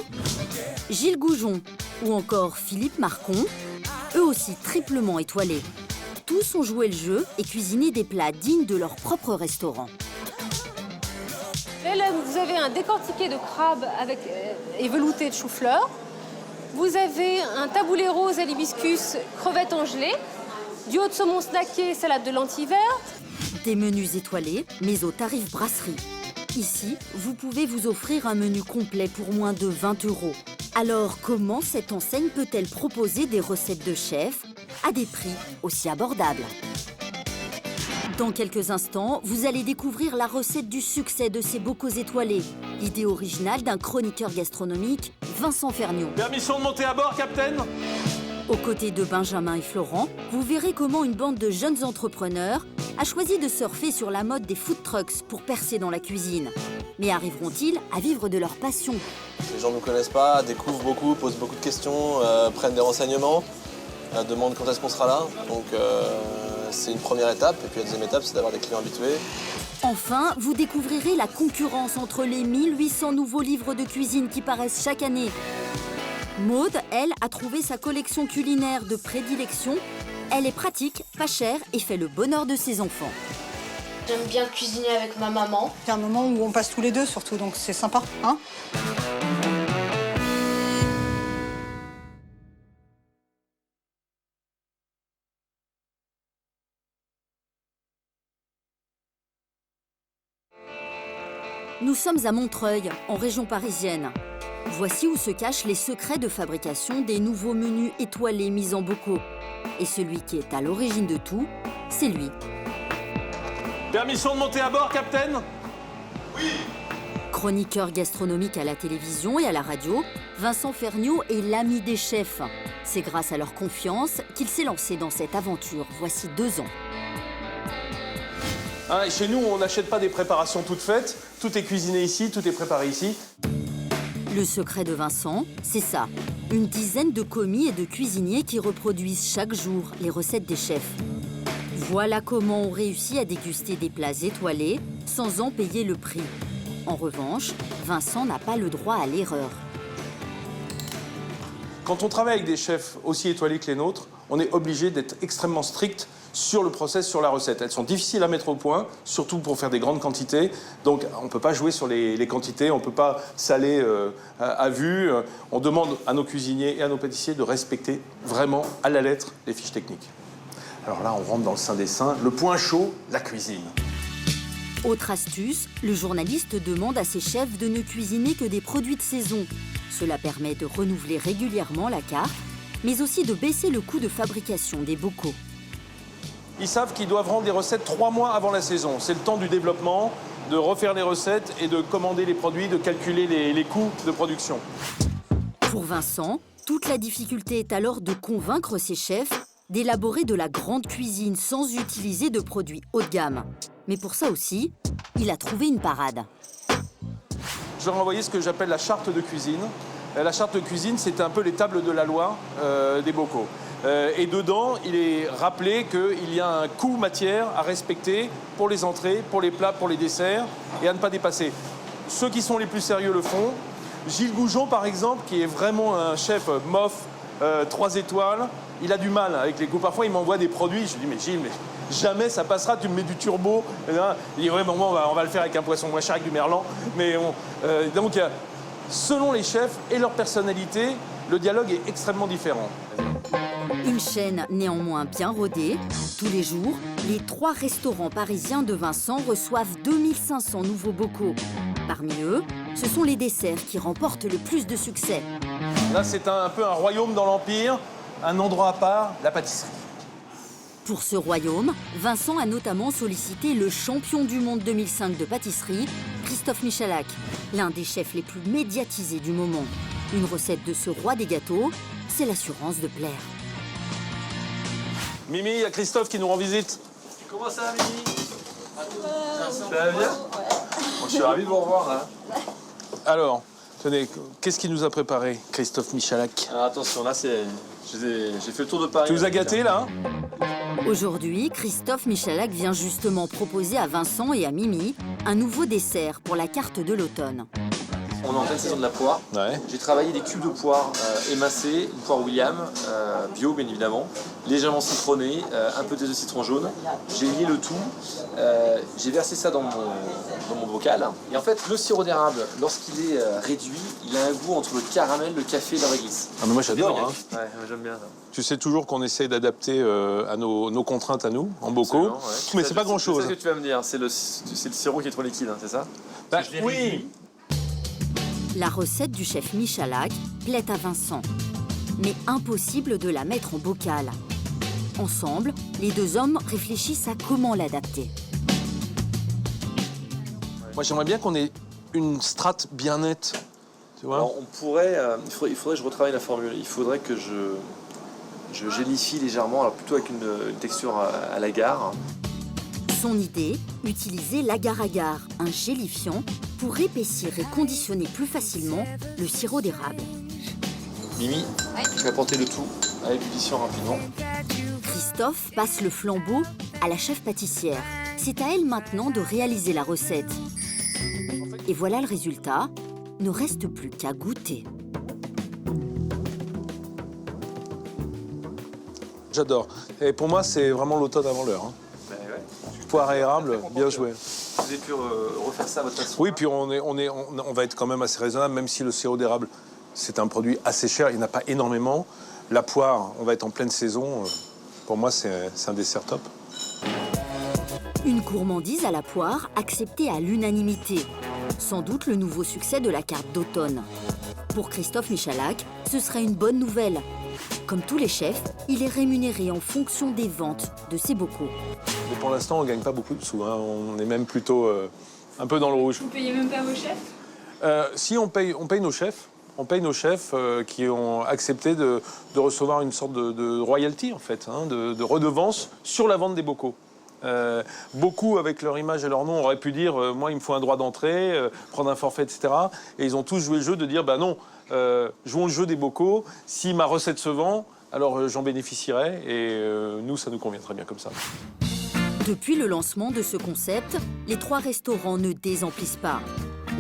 A: Gilles Goujon ou encore Philippe Marcon, eux aussi triplement étoilés. Tous ont joué le jeu et cuisiné des plats dignes de leur propre restaurant.
L: Là, vous avez un décortiqué de crabe et velouté de chou-fleur. Vous avez un taboulé rose à l'hibiscus, crevettes en gelée. Du haut de saumon snacké, salade de lentilles vertes.
A: Des menus étoilés, mais au tarif brasserie. Ici, vous pouvez vous offrir un menu complet pour moins de 20 €. Alors, comment cette enseigne peut-elle proposer des recettes de chefs à des prix aussi abordables? Dans quelques instants, vous allez découvrir la recette du succès de ces bocaux étoilés. L'idée originale d'un chroniqueur gastronomique, Vincent Ferniaud.
P: Permission de monter à bord, Capitaine?
A: Aux côtés de Benjamin et Florent, vous verrez comment une bande de jeunes entrepreneurs a choisi de surfer sur la mode des food trucks pour percer dans la cuisine. Mais arriveront-ils à vivre de leur passion?
Q: Les gens ne nous connaissent pas, découvrent beaucoup, posent beaucoup de questions, prennent des renseignements, demandent quand est-ce qu'on sera là. Donc c'est une première étape. Et puis la deuxième étape, c'est d'avoir des clients habitués.
A: Enfin, vous découvrirez la concurrence entre les 1800 nouveaux livres de cuisine qui paraissent chaque année. Maude, elle, a trouvé sa collection culinaire de prédilection. Elle est pratique, pas chère et fait le bonheur de ses enfants.
S: J'aime bien cuisiner avec ma maman.
Z: C'est un moment où on passe tous les deux surtout, donc c'est sympa, hein?
A: Nous sommes à Montreuil, en région parisienne. Voici où se cachent les secrets de fabrication des nouveaux menus étoilés mis en bocaux. Et celui qui est à l'origine de tout, c'est lui.
P: Permission de monter à bord, Capitaine? Oui.
A: Chroniqueur gastronomique à la télévision et à la radio, Vincent Ferniaud est l'ami des chefs. C'est grâce à leur confiance qu'il s'est lancé dans cette aventure, voici 2 ans.
P: Hein, chez nous, on n'achète pas des préparations toutes faites. Tout est cuisiné ici, tout est préparé ici.
A: Le secret de Vincent, c'est ça. Une dizaine de commis et de cuisiniers qui reproduisent chaque jour les recettes des chefs. Voilà comment on réussit à déguster des plats étoilés sans en payer le prix. En revanche, Vincent n'a pas le droit à l'erreur.
P: Quand on travaille avec des chefs aussi étoilés que les nôtres, on est obligé d'être extrêmement strict sur le process, sur la recette. Elles sont difficiles à mettre au point, surtout pour faire des grandes quantités. Donc on ne peut pas jouer sur les quantités, on ne peut pas saler à vue. On demande à nos cuisiniers et à nos pâtissiers de respecter vraiment à la lettre les fiches techniques. Alors là, on rentre dans le sein des saints. Le point chaud, la cuisine.
A: Autre astuce, le journaliste demande à ses chefs de ne cuisiner que des produits de saison. Cela permet de renouveler régulièrement la carte, mais aussi de baisser le coût de fabrication des bocaux.
P: Ils savent qu'ils doivent rendre des recettes 3 mois avant la saison. C'est le temps du développement, de refaire les recettes et de commander les produits, de calculer les coûts de production.
A: Pour Vincent, toute la difficulté est alors de convaincre ses chefs d'élaborer de la grande cuisine sans utiliser de produits haut de gamme. Mais pour ça aussi, il a trouvé une parade.
P: Je leur ai envoyé ce que j'appelle la charte de cuisine. La charte de cuisine, c'est un peu les tables de la loi des bocaux. Et dedans, il est rappelé qu'il y a un coût matière à respecter pour les entrées, pour les plats, pour les desserts, et à ne pas dépasser. Ceux qui sont les plus sérieux le font. Gilles Goujon, par exemple, qui est vraiment un chef MOF, 3 étoiles, il a du mal avec les goûts. Parfois, il m'envoie des produits, je lui dis, mais Gilles, jamais ça passera, tu me mets du turbo. Il dit, ouais, bon, on va le faire avec un poisson moins cher, avec du merlan. Mais donc, selon les chefs et leur personnalité, le dialogue est extrêmement différent.
A: Une chaîne néanmoins bien rodée. Tous les jours, les 3 restaurants parisiens de Vincent reçoivent 2500 nouveaux bocaux. Parmi eux, ce sont les desserts qui remportent le plus de succès.
P: Là, c'est un peu un royaume dans l'Empire, un endroit à part, la pâtisserie.
A: Pour ce royaume, Vincent a notamment sollicité le champion du monde 2005 de pâtisserie, Christophe Michalak, l'un des chefs les plus médiatisés du moment. Une recette de ce roi des gâteaux, c'est l'assurance de plaire.
P: Mimi, il y a Christophe qui nous rend visite.
Q: Comment ça va, Mimi? Ça va bien? Bon, je suis ravi de vous revoir, là.
P: Alors, tenez, qu'est-ce qu'il nous a préparé, Christophe Michalak?
Q: Alors, attention, là, j'ai fait le tour de Paris.
P: Tu nous as gâtés, là?
A: Aujourd'hui, Christophe Michalak vient justement proposer à Vincent et à Mimi un nouveau dessert pour la carte de l'automne.
Q: On est en pleine saison de la poire.
P: Ouais.
Q: J'ai travaillé des cubes de poire émincés, une poire William, bio bien évidemment, légèrement citronnée, un peu de citron jaune. J'ai lié le tout, j'ai versé ça dans mon bocal. Et en fait, le sirop d'érable, lorsqu'il est réduit, il a un goût entre le caramel, le café et la réglisse.
P: Ah mais moi j'adore. Hein.
Q: Ouais, j'aime bien ça.
P: Tu sais toujours qu'on essaie d'adapter à nos contraintes à nous, en bocaux.
Q: Ouais.
P: Mais c'est pas grand-chose.
Q: C'est ça que tu vas me dire, c'est le sirop qui est trop liquide, hein, c'est ça?
P: Bah, oui.
A: La recette du chef Michalak plaît à Vincent, mais impossible de la mettre en bocal. Ensemble, les 2 hommes réfléchissent à comment l'adapter.
P: Moi j'aimerais bien qu'on ait une strate bien nette. Tu vois?
Q: Alors, on pourrait, il faudrait que je retravaille la formule. Il faudrait que je gélifie légèrement, alors plutôt avec une texture à l'agar.
A: Son idée, utiliser l'agar-agar, un gélifiant, pour épaissir et conditionner plus facilement le sirop d'érable.
Q: Mimi, je vais apporter le tout à l'ébullition rapidement.
A: Christophe passe le flambeau à la chef pâtissière. C'est à elle maintenant de réaliser la recette. Et voilà le résultat. Ne reste plus qu'à goûter.
P: J'adore. Et pour moi, c'est vraiment l'automne avant l'heure. Hein.
Q: Ben ouais.
P: Poire et érable, bien joué.
Q: Vous avez pu refaire ça à votre façon?
P: Oui, puis on va être quand même assez raisonnable, même si le sirop d'érable, c'est un produit assez cher, il n'y en a pas énormément. La poire, on va être en pleine saison. Pour moi, c'est un dessert top.
A: Une gourmandise à la poire acceptée à l'unanimité. Sans doute le nouveau succès de la carte d'automne. Pour Christophe Michalak, ce serait une bonne nouvelle. Comme tous les chefs, il est rémunéré en fonction des ventes de ses bocaux.
P: Mais pour l'instant, on ne gagne pas beaucoup de sous. Hein. On est même plutôt un peu dans le rouge.
R: Vous payez même pas vos chefs?
P: Si, on paye nos chefs. On paye nos chefs qui ont accepté de recevoir une sorte de royalty, en fait, hein, de redevance sur la vente des bocaux. Beaucoup, avec leur image et leur nom, auraient pu dire moi, il me faut un droit d'entrée, prendre un forfait, etc. Et ils ont tous joué le jeu de dire bah non, jouons le jeu des bocaux. Si ma recette se vend, alors j'en bénéficierai. Et nous, ça nous convient très bien comme ça.
A: Depuis le lancement de ce concept, les 3 restaurants ne désemplissent pas.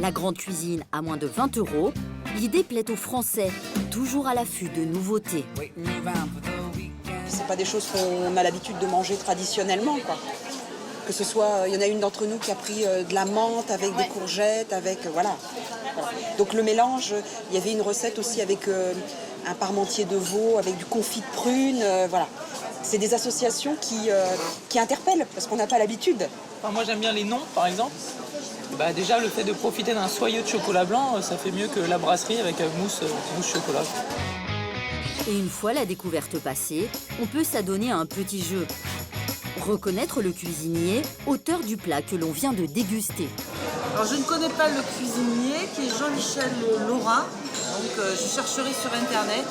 A: La grande cuisine à moins de 20 €, l'idée plaît aux Français, toujours à l'affût de nouveautés.
B: C'est pas des choses qu'on a l'habitude de manger traditionnellement, quoi. Que ce soit, il y en a une d'entre nous qui a pris de la menthe avec des courgettes, avec voilà. Donc le mélange, il y avait une recette aussi avec un parmentier de veau, avec du confit de prune, voilà. C'est des associations qui interpellent parce qu'on n'a pas l'habitude.
D: Enfin, moi j'aime bien les noms, par exemple. Bah, déjà le fait de profiter d'un soyeux de chocolat blanc, ça fait mieux que la brasserie avec mousse chocolat.
A: Et une fois la découverte passée, on peut s'adonner à un petit jeu. Reconnaître le cuisinier, auteur du plat que l'on vient de déguster.
N: Alors je ne connais pas le cuisinier, qui est Jean-Michel Laurin. Donc je chercherai sur internet.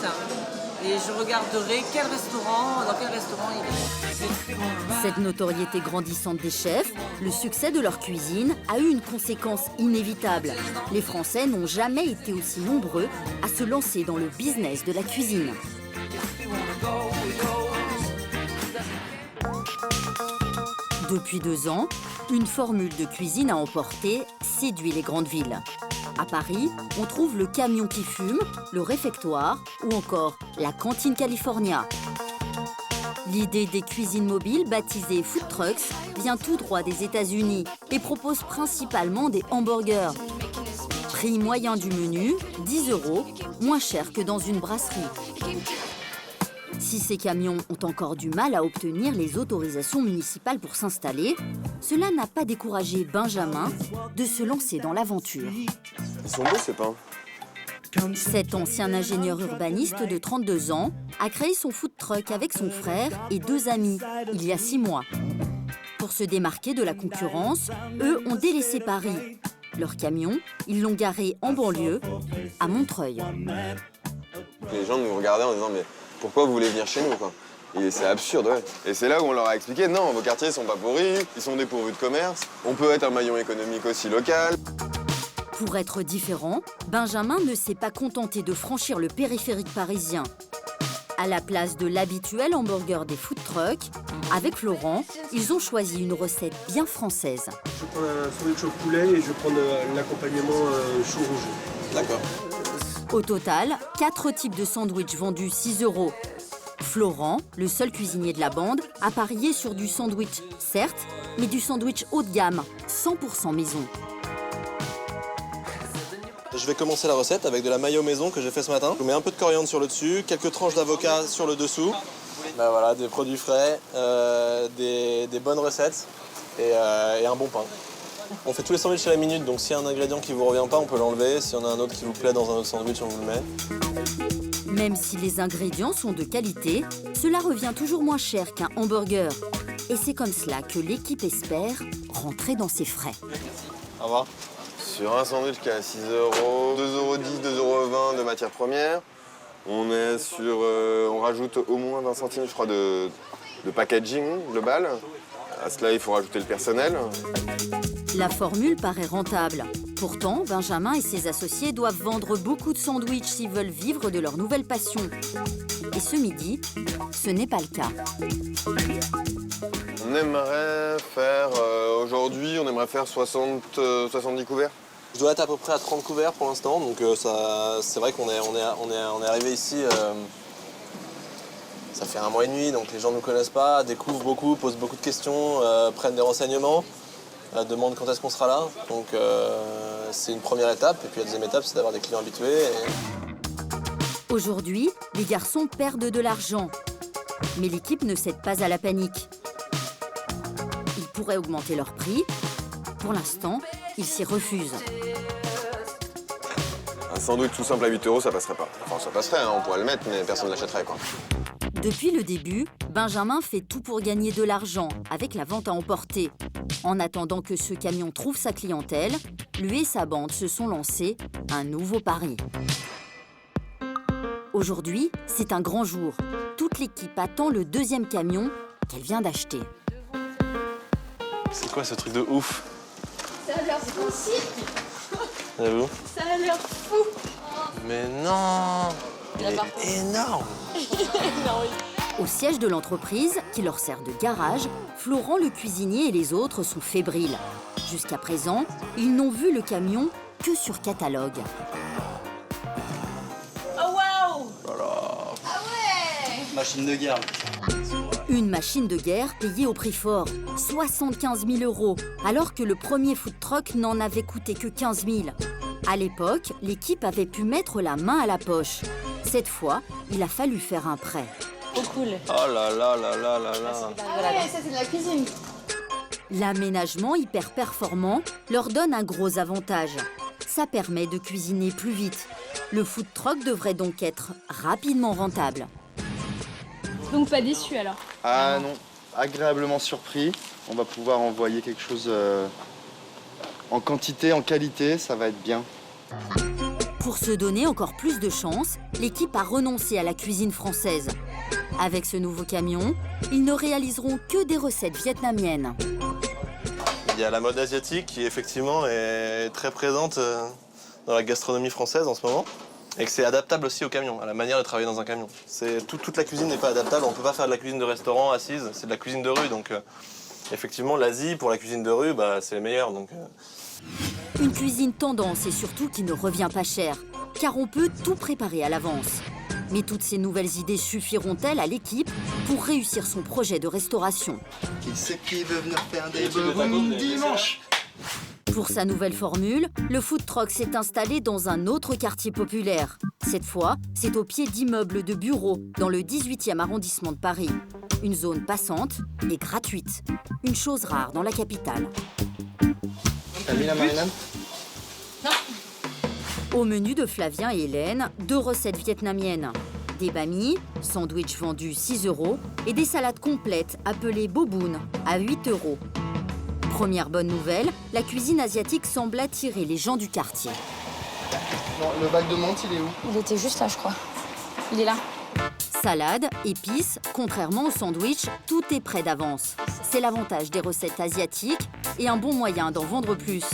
N: Et je regarderai dans quel restaurant il est.
A: Cette notoriété grandissante des chefs, le succès de leur cuisine a eu une conséquence inévitable. Les Français n'ont jamais été aussi nombreux à se lancer dans le business de la cuisine. Depuis 2 ans, une formule de cuisine à emporter séduit les grandes villes. À Paris, on trouve le camion qui fume, le réfectoire ou encore la cantine California. L'idée des cuisines mobiles baptisées food trucks vient tout droit des États-Unis et propose principalement des hamburgers. Prix moyen du menu, 10 €, moins cher que dans une brasserie. Si ces camions ont encore du mal à obtenir les autorisations municipales pour s'installer, cela n'a pas découragé Benjamin de se lancer dans l'aventure.
C: Ils sont beaux ces pains.
A: Cet ancien ingénieur urbaniste de 32 ans a créé son food truck avec son frère et 2 amis il y a 6 mois. Pour se démarquer de la concurrence, eux ont délaissé Paris. Leur camion, ils l'ont garé en banlieue, à Montreuil.
C: Les gens nous regardaient en disant mais pourquoi vous voulez venir chez nous quoi? Et c'est absurde, ouais. Et c'est là où on leur a expliqué non, vos quartiers sont pas pourris, ils sont dépourvus de commerce, on peut être un maillon économique aussi local.
A: Pour être différent, Benjamin ne s'est pas contenté de franchir le périphérique parisien. À la place de l'habituel hamburger des food trucks, avec Florent, ils ont choisi une recette bien française.
F: Je prends un sandwich au poulet et je prends l'accompagnement chou rouge.
C: D'accord.
A: Au total, 4 types de sandwichs vendus 6 €. Florent, le seul cuisinier de la bande, a parié sur du sandwich, certes, mais du sandwich haut de gamme, 100% maison.
G: Je vais commencer la recette avec de la mayo maison que j'ai fait ce matin. Je mets un peu de coriandre sur le dessus, quelques tranches d'avocat sur le dessous. Ben voilà, des produits frais, des bonnes recettes et un bon pain. On fait tous les sandwichs à la minute, donc s'il y a un ingrédient qui ne vous revient pas, on peut l'enlever. S'il y en a un autre qui vous plaît dans un autre sandwich, on vous le met.
A: Même si les ingrédients sont de qualité, cela revient toujours moins cher qu'un hamburger. Et c'est comme cela que l'équipe espère rentrer dans ses frais.
G: Au revoir.
C: Sur un sandwich qui est à 6 €, 2,10 €, 2,20 € de matières premières, on rajoute au moins 20 centimes, je crois, de packaging global. À cela, il faut rajouter le personnel.
A: La formule paraît rentable. Pourtant, Benjamin et ses associés doivent vendre beaucoup de sandwichs s'ils veulent vivre de leur nouvelle passion. Et ce midi, ce n'est pas le cas.
C: On aimerait faire, aujourd'hui, 70 couverts.
G: Je dois être à peu près à 30 couverts pour l'instant, donc c'est vrai qu'on est arrivé ici, ça fait 1 mois et demi, donc les gens ne nous connaissent pas, découvrent beaucoup, posent beaucoup de questions, prennent des renseignements, demandent quand est-ce qu'on sera là. Donc c'est une première étape, et puis la deuxième étape, c'est d'avoir des clients habitués.
A: Aujourd'hui, les garçons perdent de l'argent. Mais l'équipe ne cède pas à la panique. Ils pourraient augmenter leur prix. Pour l'instant, ils s'y refusent.
C: Un sandwich tout simple à 8 €, ça passerait pas. Enfin, ça passerait, hein, on pourrait le mettre, mais personne ne l'achèterait, quoi.
A: Depuis le début, Benjamin fait tout pour gagner de l'argent avec la vente à emporter. En attendant que ce camion trouve sa clientèle, lui et sa bande se sont lancés un nouveau pari. Aujourd'hui, c'est un grand jour. Toute l'équipe attend le 2e camion qu'elle vient d'acheter.
G: C'est quoi ce truc de ouf?
S: Ça a l'air possible.
G: Avez-vous?
S: Ça a l'air fou.
G: Mais non! Il est énorme!
A: Au siège de l'entreprise, qui leur sert de garage, Florent le cuisinier et les autres sont fébriles. Jusqu'à présent, ils n'ont vu le camion que sur catalogue.
N: Oh waouh!
G: Voilà.
N: Ah ouais!
G: Machine de guerre.
A: Une machine de guerre payée au prix fort, 75 000 €, alors que le premier food truck n'en avait coûté que 15 000. À l'époque, l'équipe avait pu mettre la main à la poche. Cette fois, il a fallu faire un prêt.
S: Trop cool.
G: Oh là là là là là là.
S: Ah ouais, ça c'est de la cuisine.
A: L'aménagement hyper performant leur donne un gros avantage. Ça permet de cuisiner plus vite. Le food truck devrait donc être rapidement rentable.
S: Donc pas déçu alors?
T: Ah non, agréablement surpris. On va pouvoir envoyer quelque chose en quantité, en qualité, ça va être bien.
A: Pour se donner encore plus de chance, l'équipe a renoncé à la cuisine française. Avec ce nouveau camion, ils ne réaliseront que des recettes vietnamiennes.
G: Il y a la mode asiatique qui effectivement est très présente dans la gastronomie française en ce moment. Et que c'est adaptable aussi au camion, à la manière de travailler dans un camion. Toute la cuisine n'est pas adaptable, on ne peut pas faire de la cuisine de restaurant assise, c'est de la cuisine de rue. Donc effectivement, l'Asie, pour la cuisine de rue, c'est le meilleur.
A: Une cuisine tendance et surtout qui ne revient pas cher, car on peut tout préparer à l'avance. Mais toutes ces nouvelles idées suffiront-elles à l'équipe pour réussir son projet de restauration?
T: Qui c'est qui veut venir faire des bobounes dimanche?
A: Pour sa nouvelle formule, le food truck s'est installé dans un autre quartier populaire. Cette fois, c'est au pied d'immeubles de bureaux dans le 18e arrondissement de Paris. Une zone passante et gratuite. Une chose rare dans la capitale.
T: T'as mis la marinade?
A: Au menu de Flavien et Hélène, 2 recettes vietnamiennes. Des banh mi, sandwich vendu 6 € et des salades complètes appelées boboon à 8 €. Première bonne nouvelle, la cuisine asiatique semble attirer les gens du quartier.
T: Non, le bac de menthe, il est où?
S: Il était juste là, je crois. Il est là.
A: Salade, épices, contrairement au sandwich, tout est prêt d'avance. C'est l'avantage des recettes asiatiques et un bon moyen d'en vendre plus.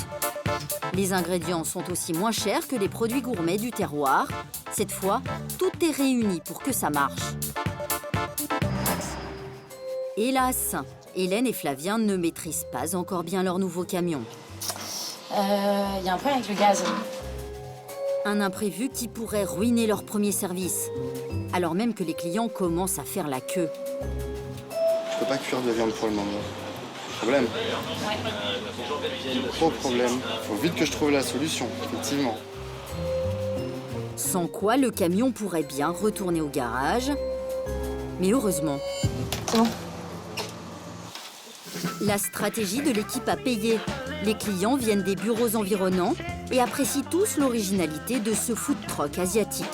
A: Les ingrédients sont aussi moins chers que les produits gourmets du terroir. Cette fois, tout est réuni pour que ça marche. Hélas, Hélène et Flavien ne maîtrisent pas encore bien leur nouveau camion.
S: Il y a un problème avec le gaz.
A: Un imprévu qui pourrait ruiner leur premier service, alors même que les clients commencent à faire la queue.
T: Je peux pas cuire de viande pour le moment. Problème. Gros problème. Faut vite que je trouve la solution, effectivement.
A: Sans quoi, le camion pourrait bien retourner au garage. Mais heureusement. La stratégie de l'équipe a payé. Les clients viennent des bureaux environnants et apprécient tous l'originalité de ce food truck asiatique.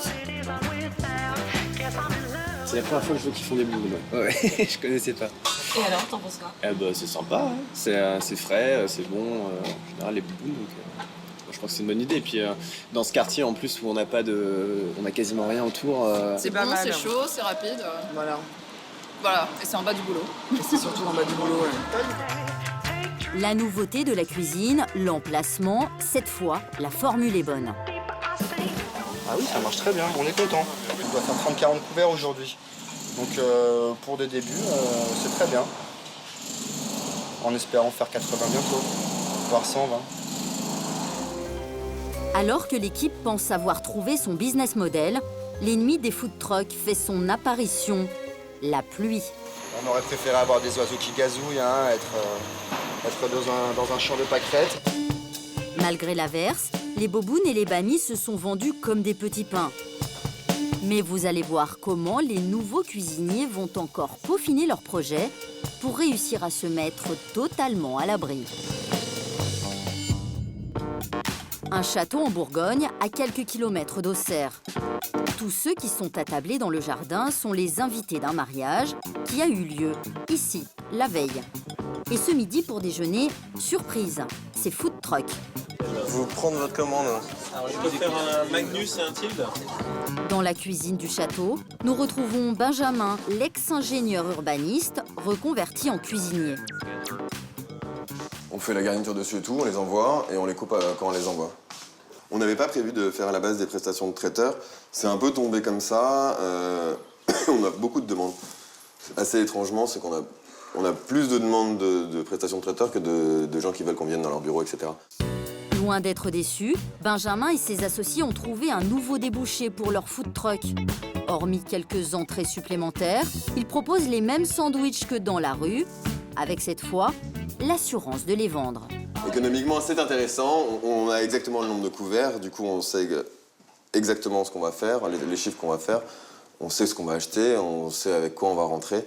H: C'est la première fois que je vois qu'ils font des boules. Ouais, je connaissais pas.
S: Et alors, t'en penses quoi?
H: C'est sympa, hein. C'est frais, c'est bon. En général, les boubounes, donc je crois que c'est une bonne idée. Et puis dans ce quartier, en plus, où on n'a quasiment rien autour.
U: C'est bon, c'est chaud, c'est rapide. Voilà, et c'est en bas du boulot. Et c'est surtout en bas du boulot, ouais.
A: La nouveauté de la cuisine, l'emplacement, cette fois, la formule est bonne.
T: Ah oui, ça marche très bien, on est content. On doit faire 30-40 couverts aujourd'hui. Donc pour des débuts, c'est très bien. En espérant faire 80 bientôt, voire 120.
A: Alors que l'équipe pense avoir trouvé son business model, l'ennemi des food trucks fait son apparition, la pluie.
T: On aurait préféré avoir des oiseaux qui gazouillent, hein, être dans un champ de pâquerettes.
A: Malgré l'averse, les bobounes et les banh mi se sont vendus comme des petits pains. Mais vous allez voir comment les nouveaux cuisiniers vont encore peaufiner leur projet pour réussir à se mettre totalement à l'abri. Un château en Bourgogne à quelques kilomètres d'Auxerre. Tous ceux qui sont attablés dans le jardin sont les invités d'un mariage qui a eu lieu ici, la veille. Et ce midi pour déjeuner, surprise, c'est food truck.
G: Vous prendre votre commande.
H: Alors, je peux faire un Magnus et un Tilde.
A: Dans la cuisine du château, nous retrouvons Benjamin, l'ex-ingénieur urbaniste, reconverti en cuisinier.
C: On fait la garniture dessus et tout, on les envoie et on les coupe quand on les envoie. On n'avait pas prévu de faire à la base des prestations de traiteurs. C'est un peu tombé comme ça. On a beaucoup de demandes. Assez étrangement, c'est qu'on a plus de demandes de prestations de traiteurs que de gens qui veulent qu'on vienne dans leur bureau, etc.
A: Loin d'être déçus, Benjamin et ses associés ont trouvé un nouveau débouché pour leur food truck. Hormis quelques entrées supplémentaires, ils proposent les mêmes sandwichs que dans la rue, avec cette fois l'assurance de les vendre.
C: Économiquement, c'est intéressant. On a exactement le nombre de couverts. Du coup, on sait exactement ce qu'on va faire, les chiffres qu'on va faire. On sait ce qu'on va acheter, on sait avec quoi on va rentrer.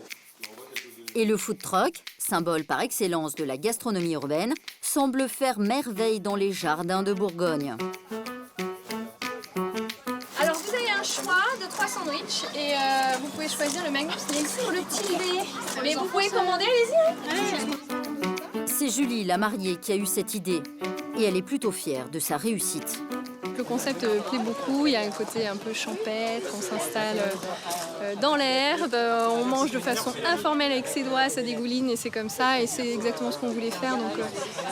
A: Et le food truck, symbole par excellence de la gastronomie urbaine, semble faire merveille dans les jardins de Bourgogne.
S: Alors, vous avez un choix de 3 sandwichs et vous pouvez choisir le Magnus, mais ici ou le Tilde. Mais vous pouvez commander, allez-y.
A: C'est Julie, la mariée, qui a eu cette idée. et elle est plutôt fière de sa réussite.
S: Le concept plaît beaucoup, il y a un côté un peu champêtre, on s'installe dans l'herbe, on mange de façon informelle avec ses doigts, ça dégouline et c'est comme ça et c'est exactement ce qu'on voulait faire, donc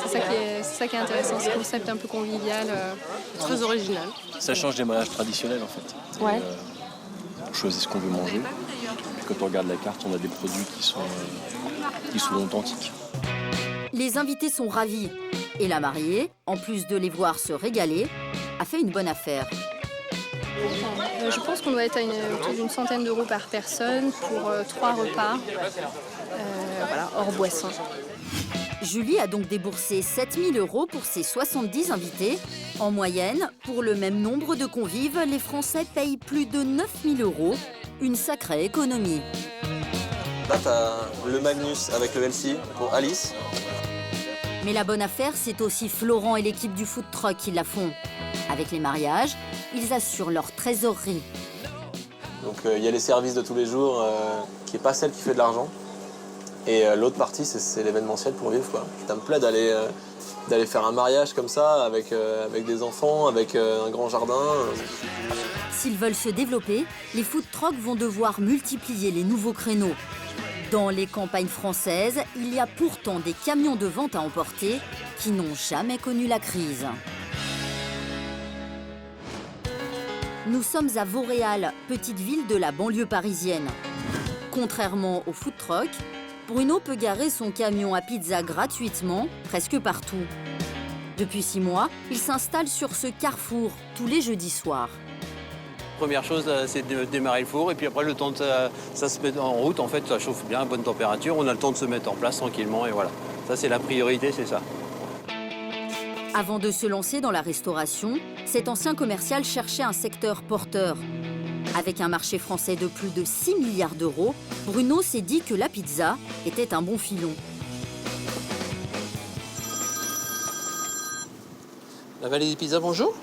S: c'est ça qui est intéressant, ce concept un peu convivial, très original.
H: Ça change des mariages traditionnels en fait.
S: Ouais.
H: On choisit ce qu'on veut manger. Puis quand on regarde la carte, on a des produits qui sont authentiques.
A: Les invités sont ravis et la mariée, en plus de les voir se régaler, a fait une bonne affaire.
S: Je pense qu'on doit être à autour d'une centaine d'euros par personne pour 3 repas, voilà, hors boisson.
A: Julie a donc déboursé 7 000 € pour ses 70 invités. En moyenne, pour le même nombre de convives, les Français payent plus de 9 000 €. Une sacrée économie.
G: Là, t'as le Magnus avec le Elsie pour Alice.
A: Mais la bonne affaire, c'est aussi Florent et l'équipe du food truck qui la font. Avec les mariages, ils assurent leur trésorerie.
G: Donc il y a les services de tous les jours, qui n'est pas celle qui fait de l'argent. Et l'autre partie, c'est l'événementiel pour vivre, quoi. Ça me plaît d'aller faire un mariage comme ça, avec des enfants, avec un grand jardin.
A: S'ils veulent se développer, les food trucks vont devoir multiplier les nouveaux créneaux. Dans les campagnes françaises, il y a pourtant des camions de vente à emporter qui n'ont jamais connu la crise. Nous sommes à Vauréal, petite ville de la banlieue parisienne. Contrairement au food truck, Bruno peut garer son camion à pizza gratuitement, presque partout. Depuis 6 mois, il s'installe sur ce carrefour tous les jeudis soirs.
J: Première chose, c'est de démarrer le four et puis après, le temps de ça se met en route, en fait, ça chauffe bien à bonne température. On a le temps de se mettre en place tranquillement et voilà. Ça, c'est la priorité, c'est ça.
A: Avant de se lancer dans la restauration, cet ancien commercial cherchait un secteur porteur. Avec un marché français de plus de 6 milliards d'euros, Bruno s'est dit que la pizza était un bon filon.
J: La Vallée des Pizzas, bonjour.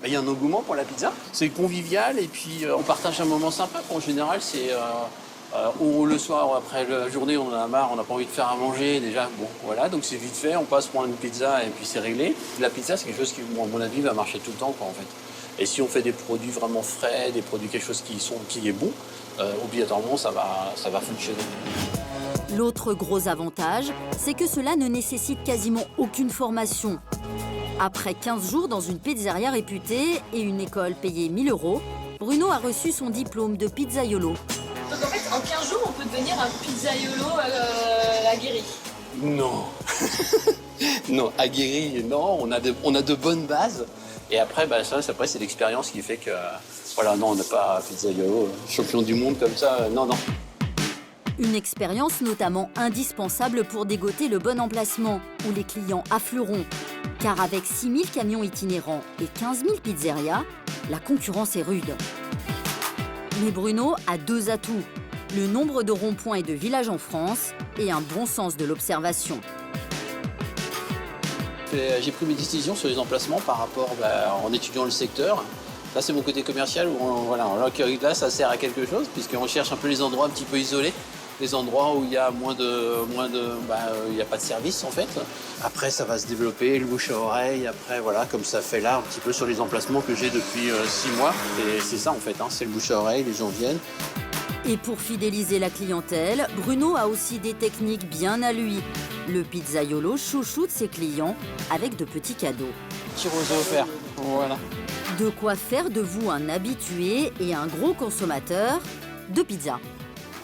J: Il y a un engouement pour la pizza. C'est convivial et puis on partage un moment sympa. En général, c'est le soir, après la journée, on en a marre, on n'a pas envie de faire à manger. Déjà, bon, voilà, donc c'est vite fait, on passe prendre une pizza et puis c'est réglé. La pizza, c'est quelque chose qui, à mon avis, va marcher tout le temps, quoi, en fait. Et si on fait des produits vraiment frais, des produits quelque chose qui est bon, obligatoirement, ça va fonctionner.
A: L'autre gros avantage, c'est que cela ne nécessite quasiment aucune formation. Après 15 jours dans une pizzeria réputée et une école payée 1 000 €, Bruno a reçu son diplôme de pizzaiolo.
S: Donc en fait, en 15 jours, on peut devenir un pizzaiolo aguerri.
J: Non. Non, aguerri, non, on a de bonnes bases. Et après, après c'est l'expérience qui fait que, voilà, non, on n'a pas pizzaiolo, champion du monde comme ça, non.
A: Une expérience notamment indispensable pour dégoter le bon emplacement, où les clients afflueront. Car avec 6 000 camions itinérants et 15 000 pizzerias, la concurrence est rude. Mais Bruno a 2 atouts, le nombre de ronds-points et de villages en France et un bon sens de l'observation.
J: J'ai pris mes décisions sur les emplacements par rapport, en étudiant le secteur. Là, c'est mon côté commercial où, là, ça sert à quelque chose, puisqu'on cherche un peu les endroits un petit peu isolés, les endroits où il y a il n'y a pas de service, en fait. Après, ça va se développer, le bouche à oreille, après, voilà, comme ça fait là, un petit peu sur les emplacements que j'ai depuis 6 mois. Et c'est ça, en fait, c'est le bouche à oreille, les gens viennent.
A: Et pour fidéliser la clientèle, Bruno a aussi des techniques bien à lui. Le pizzaiolo chouchoute ses clients avec de petits cadeaux.
J: Petit rosé offert, voilà.
A: De quoi faire de vous un habitué et un gros consommateur de pizza.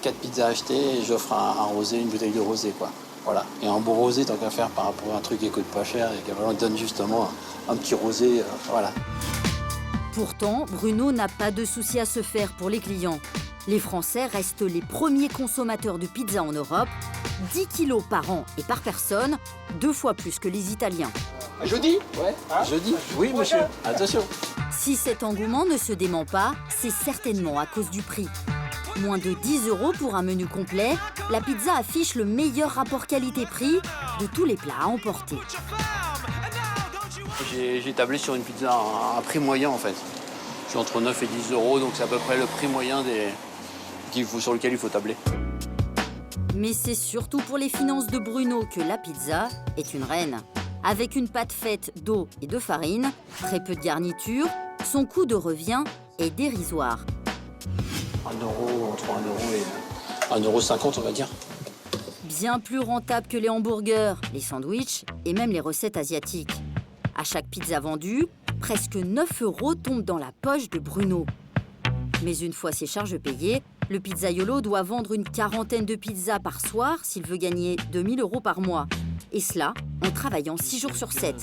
J: 4 pizzas achetées et j'offre un rosé, une bouteille de rosé, quoi. Voilà. Et un bon rosé, tant qu'à faire par rapport à un truc qui coûte pas cher et qui donne justement un petit rosé, voilà.
A: Pourtant, Bruno n'a pas de souci à se faire pour les clients. Les Français restent les premiers consommateurs de pizza en Europe, 10 kilos par an et par personne, 2 fois plus que les Italiens.
J: Jeudi ? Ouais. Jeudi ? Oui, monsieur. Attention.
A: Si cet engouement ne se dément pas, c'est certainement à cause du prix. Moins de 10 € pour un menu complet, la pizza affiche le meilleur rapport qualité-prix de tous les plats à emporter.
J: J'ai tablé sur une pizza à un prix moyen, en fait. Je suis entre 9 et 10 €, donc c'est à peu près le prix moyen sur lequel il faut tabler.
A: Mais c'est surtout pour les finances de Bruno que la pizza est une reine. Avec une pâte faite d'eau et de farine, très peu de garniture, son coût de revient est dérisoire.
J: 1 euro, entre 1 euro et 1,50 €, on va dire.
A: Bien plus rentable que les hamburgers, les sandwichs et même les recettes asiatiques. À chaque pizza vendue, presque 9 € tombent dans la poche de Bruno. Mais une fois ses charges payées, le pizzaiolo doit vendre une quarantaine de pizzas par soir s'il veut gagner 2 000 € par mois. Et cela en travaillant 6 jours sur 7.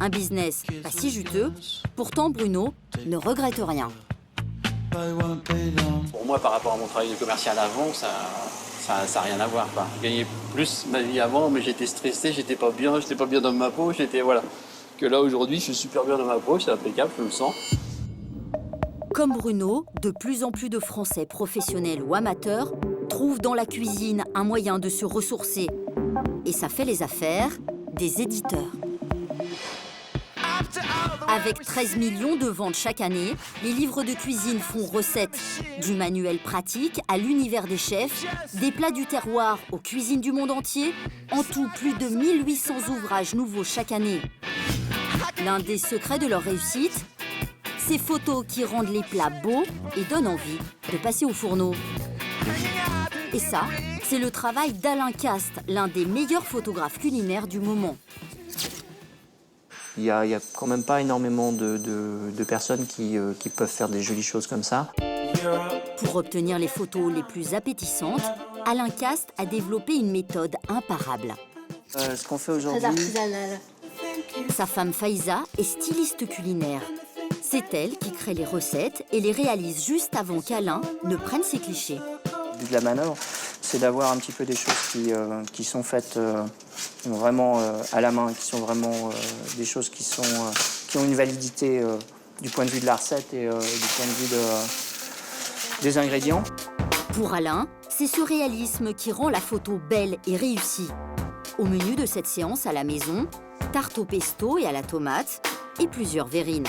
A: Un business pas si juteux, pourtant Bruno ne regrette rien.
J: Pour moi, par rapport à mon travail de commercial avant, ça n'a rien à voir, quoi. Je gagnais plus ma vie avant, mais j'étais stressé, j'étais pas bien dans ma peau, voilà. Que là, aujourd'hui, je suis super bien dans ma peau, c'est impeccable, je le sens.
A: Comme Bruno, de plus en plus de Français professionnels ou amateurs trouvent dans la cuisine un moyen de se ressourcer. Et ça fait les affaires des éditeurs. Avec 13 millions de ventes chaque année, les livres de cuisine font recette. Du manuel pratique à l'univers des chefs, des plats du terroir aux cuisines du monde entier, en tout plus de 1800 ouvrages nouveaux chaque année. L'un des secrets de leur réussite, ces photos qui rendent les plats beaux et donnent envie de passer au fourneau. Et ça, c'est le travail d'Alain Cast, l'un des meilleurs photographes culinaires du moment.
M: Il y a quand même pas énormément de personnes qui peuvent faire des jolies choses comme ça.
A: Pour obtenir les photos les plus appétissantes, Alain Cast a développé une méthode imparable.
M: Ce qu'on fait aujourd'hui...
L: Très artisanal.
A: Sa femme Faiza est styliste culinaire. C'est elle qui crée les recettes et les réalise juste avant qu'Alain ne prenne ses clichés.
M: Le but de la manœuvre, c'est d'avoir un petit peu des choses qui sont faites vraiment à la main, qui sont vraiment des choses qui ont une validité du point de vue de la recette et du point de vue des ingrédients.
A: Pour Alain, c'est ce réalisme qui rend la photo belle et réussie. Au menu de cette séance à la maison, tarte au pesto et à la tomate et plusieurs verrines.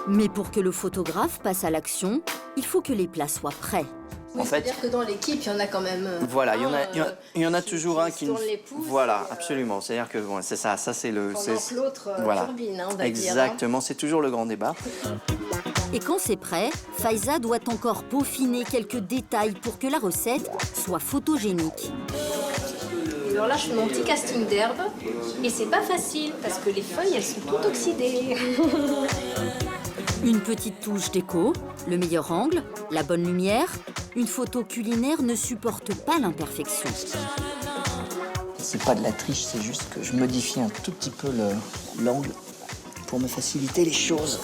A: Mais pour que le photographe passe à l'action, il faut que les plats soient prêts.
L: Oui, c'est-à-dire que dans l'équipe, il y en a quand même.
M: Voilà, il y en a toujours un qui.
L: Tourne les pouces.
M: Voilà, absolument. C'est-à-dire que bon, c'est ça c'est le.
L: Pendant que l'autre turbine, on va
M: Exactement, c'est toujours le grand débat.
A: Et quand c'est prêt, Faiza doit encore peaufiner quelques détails pour que la recette soit photogénique.
L: Alors là, je fais mon petit casting d'herbes et c'est pas facile parce que les feuilles, elles sont toutes oxydées.
A: Une petite touche déco, le meilleur angle, la bonne lumière. Une photo culinaire ne supporte pas l'imperfection.
M: C'est pas de la triche, c'est juste que je modifie un tout petit peu l'angle pour me faciliter les choses.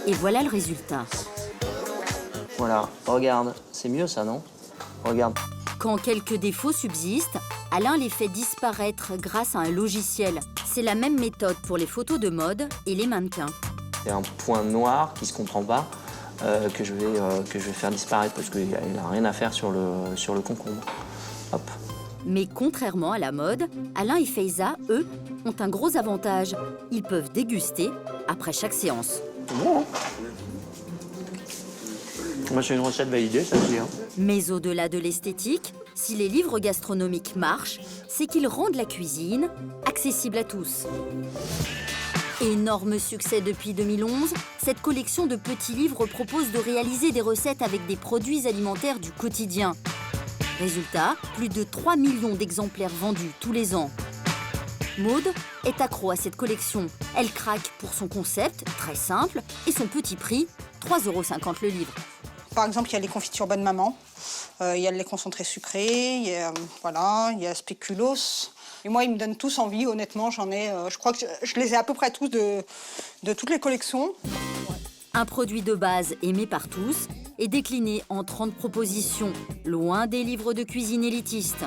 A: Et voilà le résultat.
M: Voilà, regarde, c'est mieux ça, non? Regarde.
A: Quand quelques défauts subsistent, Alain les fait disparaître grâce à un logiciel. C'est la même méthode pour les photos de mode et les mannequins.
M: C'est un point noir qui se comprend pas, que je vais faire disparaître parce qu'il n'a rien à faire sur le concombre. Hop.
A: Mais contrairement à la mode, Alain et Faiza, eux, ont un gros avantage. Ils peuvent déguster après chaque séance.
M: Bon, hein. Moi, j'ai une recette validée, ça se dit. Hein.
A: Mais au-delà de l'esthétique, si les livres gastronomiques marchent, c'est qu'ils rendent la cuisine accessible à tous. Énorme succès depuis 2011, cette collection de petits livres propose de réaliser des recettes avec des produits alimentaires du quotidien. Résultat, plus de 3 millions d'exemplaires vendus tous les ans. Maud est accro à cette collection. Elle craque pour son concept, très simple, et son petit prix, 3,50 € le livre.
Z: Par exemple, il y a les confitures Bonne Maman, il y a le lait concentré sucré, il y a Spéculoos. Et moi, ils me donnent tous envie, honnêtement, je crois que je les ai à peu près tous de toutes les collections.
A: Un produit de base aimé par tous et décliné en 30 propositions, loin des livres de cuisine élitistes.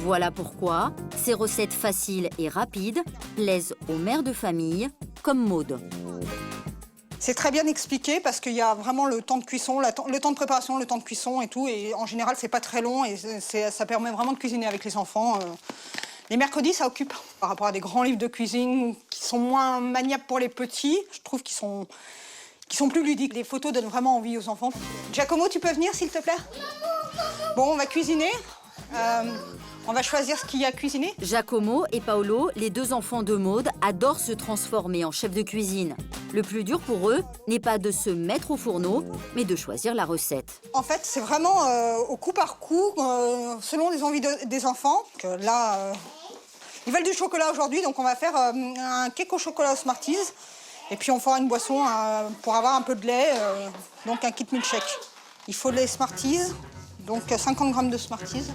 A: Voilà pourquoi ces recettes faciles et rapides plaisent aux mères de famille comme Maud.
Z: C'est très bien expliqué parce qu'il y a vraiment le temps de cuisson, le temps de préparation, le temps de cuisson et tout. Et en général, c'est pas très long et ça permet vraiment de cuisiner avec les enfants. Les mercredis, ça occupe. Par rapport à des grands livres de cuisine qui sont moins maniables pour les petits, je trouve qu'ils sont plus ludiques. Les photos donnent vraiment envie aux enfants. Giacomo, tu peux venir, s'il te plaît? Bon, on va cuisiner. On va choisir ce qu'il y a à cuisiner.
A: Giacomo et Paolo, les 2 enfants de Maude, adorent se transformer en chef de cuisine. Le plus dur pour eux n'est pas de se mettre au fourneau, mais de choisir la recette.
Z: En fait, c'est vraiment au coup par coup, selon les envies des enfants. Là, ils veulent du chocolat aujourd'hui, donc on va faire un cake au chocolat aux Smarties. Et puis on fera une boisson pour avoir un peu de lait, donc un kit milkshake. Il faut les Smarties, donc 50 grammes de Smarties.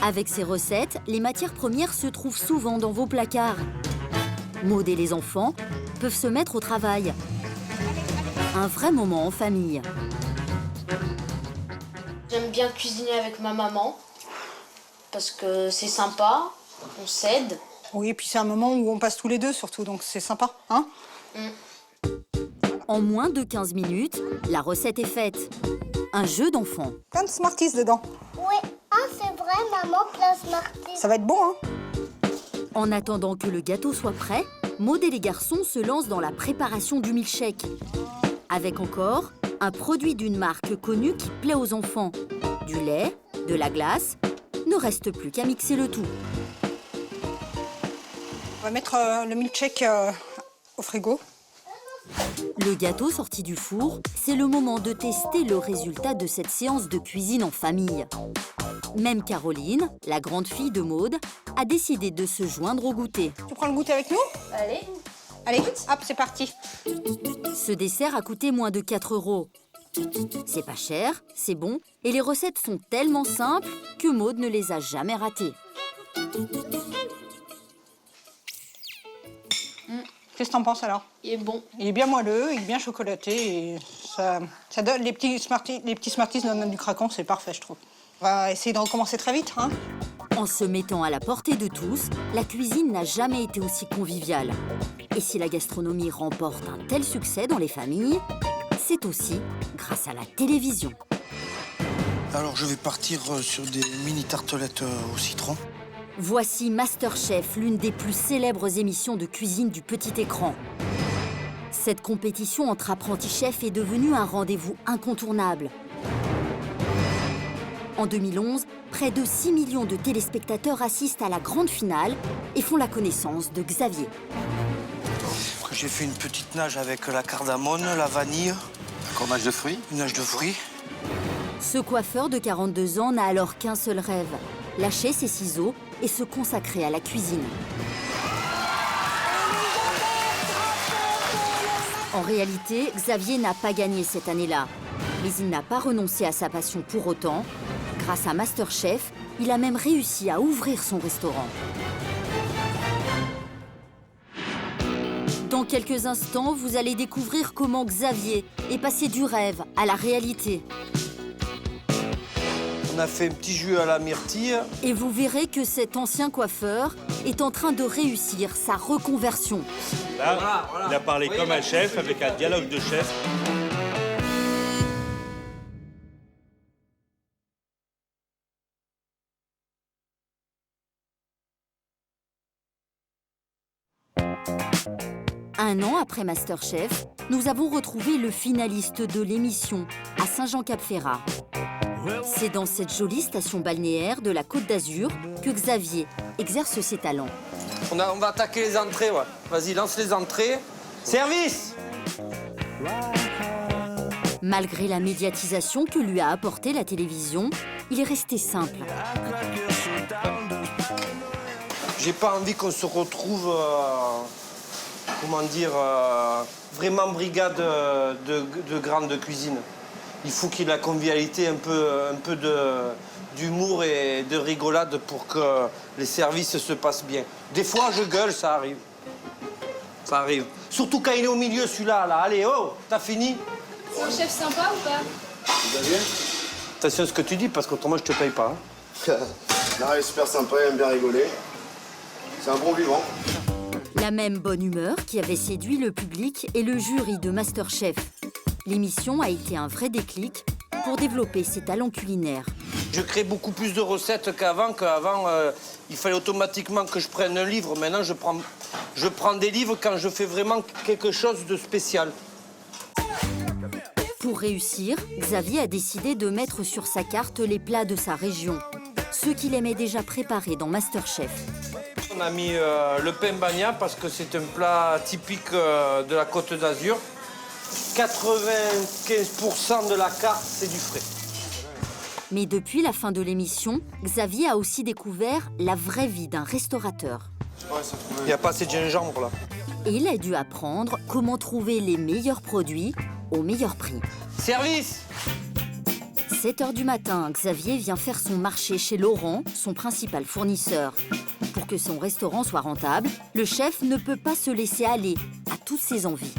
A: Avec ces recettes, les matières premières se trouvent souvent dans vos placards. Maude et les enfants peuvent se mettre au travail. Un vrai moment en famille.
K: J'aime bien cuisiner avec ma maman, parce que c'est sympa, on s'aide.
Z: Oui, et puis c'est un moment où on passe tous les deux surtout, donc c'est sympa, hein?
A: En moins de 15 minutes, la recette est faite. Un jeu d'enfant.
Z: Plein de Smarties dedans.
O: Oui, c'est vrai, maman, plein de Smarties.
Z: Ça va être bon, hein?
A: En attendant que le gâteau soit prêt, Maude et les garçons se lancent dans la préparation du milkshake. Avec encore un produit d'une marque connue qui plaît aux enfants. Du lait, de la glace, ne reste plus qu'à mixer le tout.
Z: On va mettre le milkshake au frigo.
A: Le gâteau sorti du four, c'est le moment de tester le résultat de cette séance de cuisine en famille. Même Caroline, la grande fille de Maude, a décidé de se joindre au goûter.
Z: Tu prends le goûter avec nous?
K: Allez.
Z: Allez, hop, c'est parti.
A: Ce dessert a coûté moins de 4 €. C'est pas cher, c'est bon, et les recettes sont tellement simples que Maude ne les a jamais ratées.
Z: Qu'est-ce que t'en penses alors?
K: Il est bon.
Z: Il est bien moelleux, il est bien chocolaté et ça donne les petits Smarties donnent du craquant, c'est parfait, je trouve. On va essayer de recommencer très vite, hein?
A: En se mettant à la portée de tous, la cuisine n'a jamais été aussi conviviale. Et si la gastronomie remporte un tel succès dans les familles, c'est aussi grâce à la télévision.
V: Alors je vais partir sur des mini tartelettes au citron.
A: Voici MasterChef, l'une des plus célèbres émissions de cuisine du petit écran. Cette compétition entre apprentis chefs est devenue un rendez-vous incontournable. En 2011, près de 6 millions de téléspectateurs assistent à la grande finale et font la connaissance de Xavier.
V: J'ai fait une petite nage avec la cardamone, la vanille.
I: Encore nage de fruits?
V: Une nage de fruits.
A: Ce coiffeur de 42 ans n'a alors qu'un seul rêve, lâcher ses ciseaux et se consacrer à la cuisine. En réalité, Xavier n'a pas gagné cette année-là. Mais il n'a pas renoncé à sa passion pour autant. Grâce à MasterChef, il a même réussi à ouvrir son restaurant. Dans quelques instants, vous allez découvrir comment Xavier est passé du rêve à la réalité.
V: On a fait un petit jus à la myrtille.
A: Et vous verrez que cet ancien coiffeur est en train de réussir sa reconversion.
W: Là, il a parlé comme un chef, avec un dialogue de chef.
A: Un an après MasterChef, nous avons retrouvé le finaliste de l'émission à Saint-Jean-Cap-Ferrat. C'est dans cette jolie station balnéaire de la Côte d'Azur que Xavier exerce ses talents.
V: On va attaquer les entrées, ouais. Vas-y, lance les entrées. Service!
A: Malgré la médiatisation que lui a apportée la télévision, il est resté simple.
V: J'ai pas envie qu'on se retrouve, comment dire, vraiment brigade de grande cuisine. Il faut qu'il y ait de la convivialité, un peu d'humour et de rigolade pour que les services se passent bien. Des fois, je gueule, ça arrive. Ça arrive. Surtout quand il est au milieu, celui-là. Là. Allez, oh, t'as fini?
K: C'est un chef sympa ou pas?
V: Attention à ce que tu dis, parce qu'autrement, je te paye pas.
C: Non, il est super sympa, il aime bien rigoler. C'est un bon vivant.
A: La même bonne humeur qui avait séduit le public et le jury de MasterChef. L'émission a été un vrai déclic pour développer ses talents culinaires.
V: Je crée beaucoup plus de recettes qu'avant. Il fallait automatiquement que je prenne un livre. Maintenant, je prends des livres quand je fais vraiment quelque chose de spécial.
A: Pour réussir, Xavier a décidé de mettre sur sa carte les plats de sa région. ceux qu'il aimait déjà préparer dans MasterChef.
V: On a mis le pain bagna parce que c'est un plat typique de la Côte d'Azur. 95% de la carte, c'est du frais.
A: Mais depuis la fin de l'émission, Xavier a aussi découvert la vraie vie d'un restaurateur.
V: Il n'y a pas assez de gingembre là.
A: Et il a dû apprendre comment trouver les meilleurs produits au meilleur prix.
V: Service!
A: 7 h du matin, Xavier vient faire son marché chez Laurent, son principal fournisseur. Pour que son restaurant soit rentable, le chef ne peut pas se laisser aller à toutes ses envies.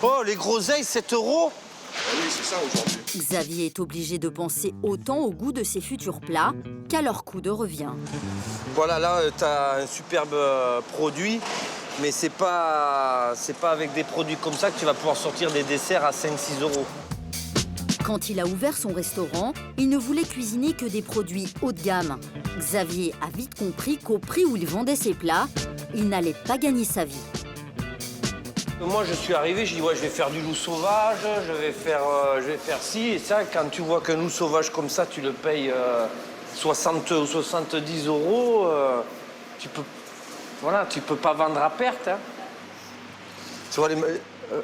V: Oh, les groseilles, 7 €?
C: Oui, c'est ça aujourd'hui.
A: Xavier est obligé de penser autant au goût de ses futurs plats qu'à leur coût de revient.
V: Voilà, là, tu as un superbe produit, mais c'est pas avec des produits comme ça que tu vas pouvoir sortir des desserts à 5-6 €.
A: Quand il a ouvert son restaurant, il ne voulait cuisiner que des produits haut de gamme. Xavier a vite compris qu'au prix où il vendait ses plats, il n'allait pas gagner sa vie.
V: Moi, je suis arrivé, j'ai dit, ouais, je vais faire du loup sauvage, je vais faire ci et ça. Quand tu vois qu'un loup sauvage comme ça, tu le payes 60 ou 70 €, tu peux pas vendre à perte. Hein. Tu vois,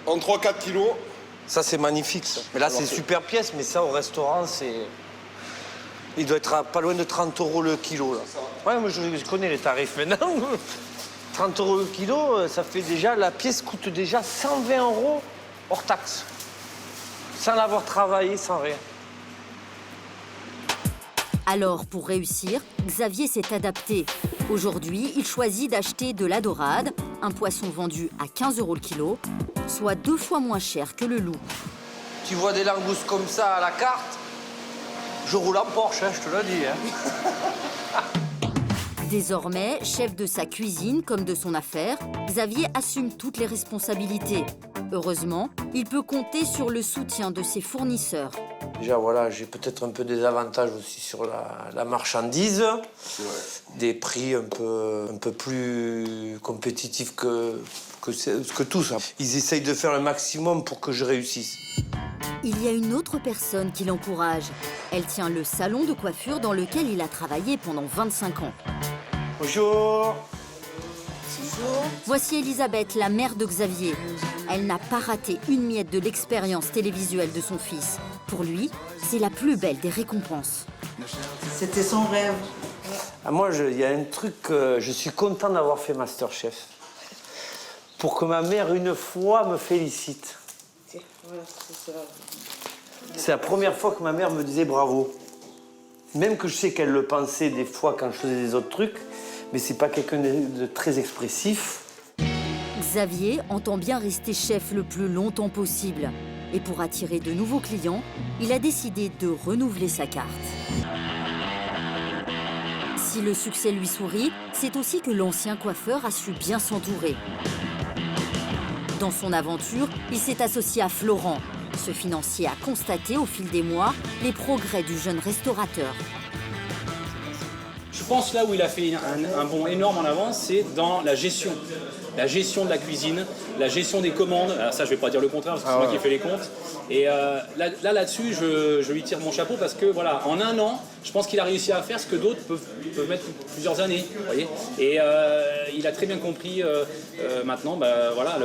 C: en 3-4 kilos.
V: Ça, c'est magnifique, ça. Mais là, c'est une super pièce, mais ça, au restaurant, c'est... Il doit être pas loin de 30 € le kilo, là. Ouais, moi, je connais les tarifs maintenant. 30 € le kilo, ça fait déjà... La pièce coûte déjà 120 € hors taxe. Sans l'avoir travaillé, sans rien.
A: Alors, pour réussir, Xavier s'est adapté. Aujourd'hui, il choisit d'acheter de la dorade, un poisson vendu à 15 € le kilo, soit 2 fois moins cher que le loup.
V: Tu vois des langoustes comme ça à la carte, je roule en Porsche, hein, je te le dis. Hein.
A: Désormais, chef de sa cuisine comme de son affaire, Xavier assume toutes les responsabilités. Heureusement, il peut compter sur le soutien de ses fournisseurs.
V: Déjà, voilà, j'ai peut-être un peu des avantages aussi sur la marchandise. Des prix un peu plus compétitifs que tous. Ils essayent de faire le maximum pour que je réussisse.
A: Il y a une autre personne qui l'encourage. Elle tient le salon de coiffure dans lequel il a travaillé pendant 25 ans.
V: Bonjour.
A: Bonjour. Voici Elisabeth, la mère de Xavier. Elle n'a pas raté une miette de l'expérience télévisuelle de son fils. Pour lui, c'est la plus belle des récompenses.
N: C'était son rêve.
V: Ah, moi, il y a un truc, je suis content d'avoir fait MasterChef. Pour que ma mère, une fois, me félicite. C'est la première fois que ma mère me disait bravo. Même que je sais qu'elle le pensait des fois quand je faisais des autres trucs, mais c'est pas quelqu'un de très expressif.
A: Xavier entend bien rester chef le plus longtemps possible. Et pour attirer de nouveaux clients, il a décidé de renouveler sa carte. Si le succès lui sourit, c'est aussi que l'ancien coiffeur a su bien s'entourer. Dans son aventure, il s'est associé à Florent. Ce financier a constaté au fil des mois les progrès du jeune restaurateur.
E: Je pense là où il a fait un bond énorme en avance, c'est dans la gestion. La gestion de la cuisine, la gestion des commandes. Alors ça, je ne vais pas dire le contraire parce que c'est moi qui ai fait les comptes. Et là-dessus, je lui tire mon chapeau parce que voilà, en un an, je pense qu'il a réussi à faire ce que d'autres peuvent mettre plusieurs années. Voyez. Et il a très bien compris maintenant voilà,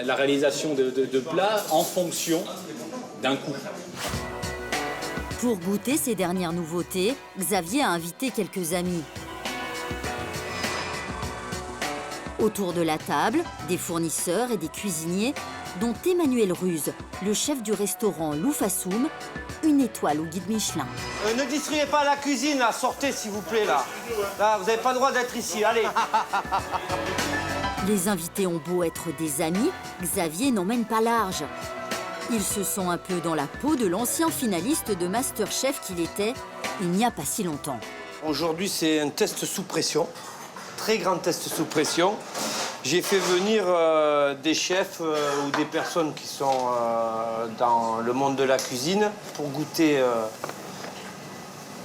E: la réalisation de plats en fonction d'un coût.
A: Pour goûter ces dernières nouveautés, Xavier a invité quelques amis. Autour de la table, des fournisseurs et des cuisiniers, dont Emmanuel Ruse, le chef du restaurant Loufassoum, une étoile au guide Michelin.
V: Ne distribuez pas la cuisine, là. Sortez, s'il vous plaît, là. Là, vous n'avez pas le droit d'être ici, allez.
A: Les invités ont beau être des amis, Xavier n'emmène pas large. Il se sent un peu dans la peau de l'ancien finaliste de MasterChef qu'il était il n'y a pas si longtemps.
V: Aujourd'hui, c'est un test sous pression. Très grand test sous pression. J'ai fait venir des chefs ou des personnes qui sont dans le monde de la cuisine pour goûter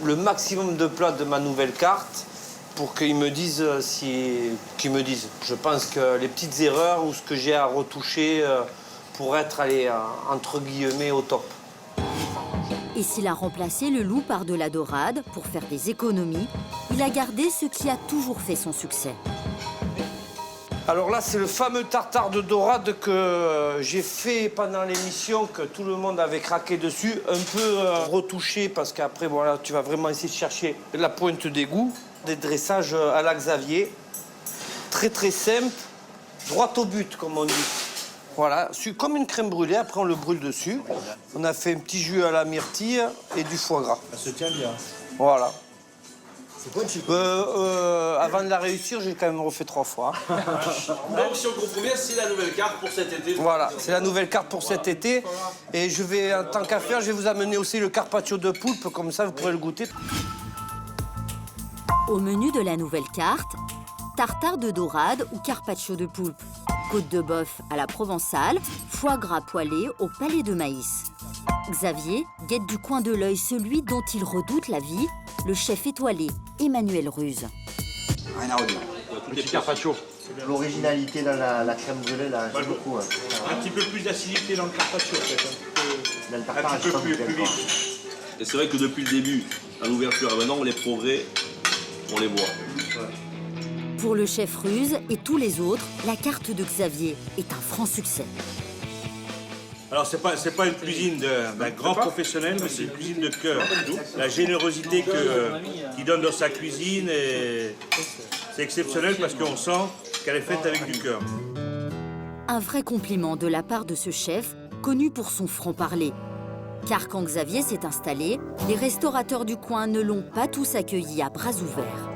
V: le maximum de plats de ma nouvelle carte pour qu'ils me disent Je pense que les petites erreurs ou ce que j'ai à retoucher pour être, entre guillemets, au top.
A: Et s'il a remplacé le loup par de la dorade pour faire des économies, il a gardé ce qui a toujours fait son succès.
V: Alors là, c'est le fameux tartare de dorade que j'ai fait pendant l'émission, que tout le monde avait craqué dessus. Un peu retouché, parce qu'après, voilà, tu vas vraiment essayer de chercher la pointe des goûts. Des dressages à la Xavier. Très, très simple. Droit au but, comme on dit. Voilà, comme une crème brûlée, après on le brûle dessus. On a fait un petit jus à la myrtille et du foie gras.
W: Ça se tient bien.
V: Voilà.
W: C'est quoi
V: Avant de la réussir, j'ai quand même refait 3 fois.
B: Donc, si on comprend bien, c'est la nouvelle carte pour cet été.
V: Voilà, c'est la nouvelle carte pour cet été. Et je vais, en tant qu'à faire, je vais vous amener aussi le carpaccio de poulpe, comme ça vous pourrez le goûter.
A: Au menu de la nouvelle carte, tartare de dorade ou carpaccio de poulpe, côte de bœuf à la provençale, foie gras poêlé au palais de maïs. Xavier guette du coin de l'œil celui dont il redoute la vie, le chef étoilé, Emmanuel Ruse.
B: Rien à redire. Petit carpaccio.
P: L'originalité dans la crème brûlée, là, j'aime beaucoup.
W: Un petit peu plus d'acidité dans le carpaccio, peut-être.
P: Dans le tartare,
W: un petit peu plus vite.
B: Et c'est vrai que depuis le début, à l'ouverture à maintenant, les progrès, on les voit.
A: Pour le chef Ruse et tous les autres, la carte de Xavier est un franc succès.
W: Alors, c'est pas une cuisine d'un grand professionnel, mais c'est une cuisine de cœur. La générosité qu'il donne dans sa cuisine, c'est exceptionnel parce qu'on sent qu'elle est faite avec du cœur.
A: Un vrai compliment de la part de ce chef, connu pour son franc-parler. Car quand Xavier s'est installé, les restaurateurs du coin ne l'ont pas tous accueilli à bras ouverts.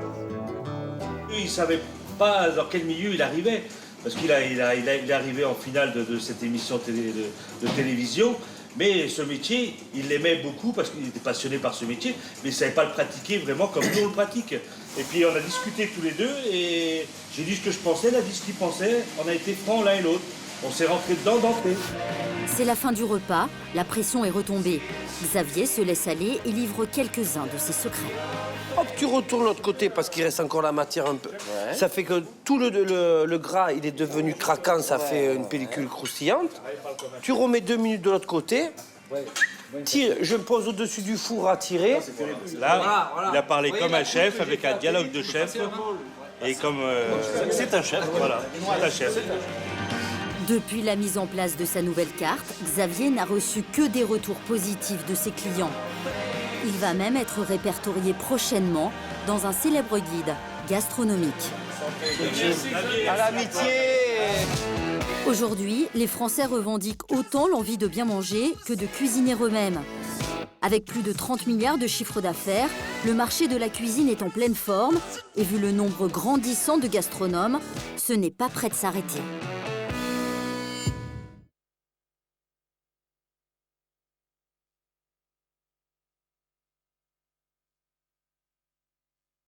W: Il ne savait pas dans quel milieu il arrivait, parce qu'il est arrivé en finale de cette émission de télévision, mais ce métier, il l'aimait beaucoup parce qu'il était passionné par ce métier, mais il ne savait pas le pratiquer vraiment comme nous on le pratique. Et puis on a discuté tous les deux, et j'ai dit ce que je pensais, il a dit ce qu'il pensait, on a été francs l'un et l'autre. On s'est rentré dedans d'entrée.
A: C'est la fin du repas, la pression est retombée. Xavier se laisse aller et livre quelques-uns de ses secrets.
V: Hop, tu retournes de l'autre côté parce qu'il reste encore la matière un peu. Ouais. Ça fait que tout le gras, il est devenu craquant, ça fait une pellicule croustillante. Tu remets 2 minutes de l'autre côté. Tire, je me pose au-dessus du four à tirer.
W: Là, il a parlé comme un chef, avec un dialogue de chef. Et comme...
B: C'est un chef.
W: Voilà, c'est un chef.
A: Depuis la mise en place de sa nouvelle carte, Xavier n'a reçu que des retours positifs de ses clients. Il va même être répertorié prochainement dans un célèbre guide gastronomique.
V: À l'amitié!
A: Aujourd'hui, les Français revendiquent autant l'envie de bien manger que de cuisiner eux-mêmes. Avec plus de 30 milliards de chiffre d'affaires, le marché de la cuisine est en pleine forme et vu le nombre grandissant de gastronomes, ce n'est pas prêt de s'arrêter.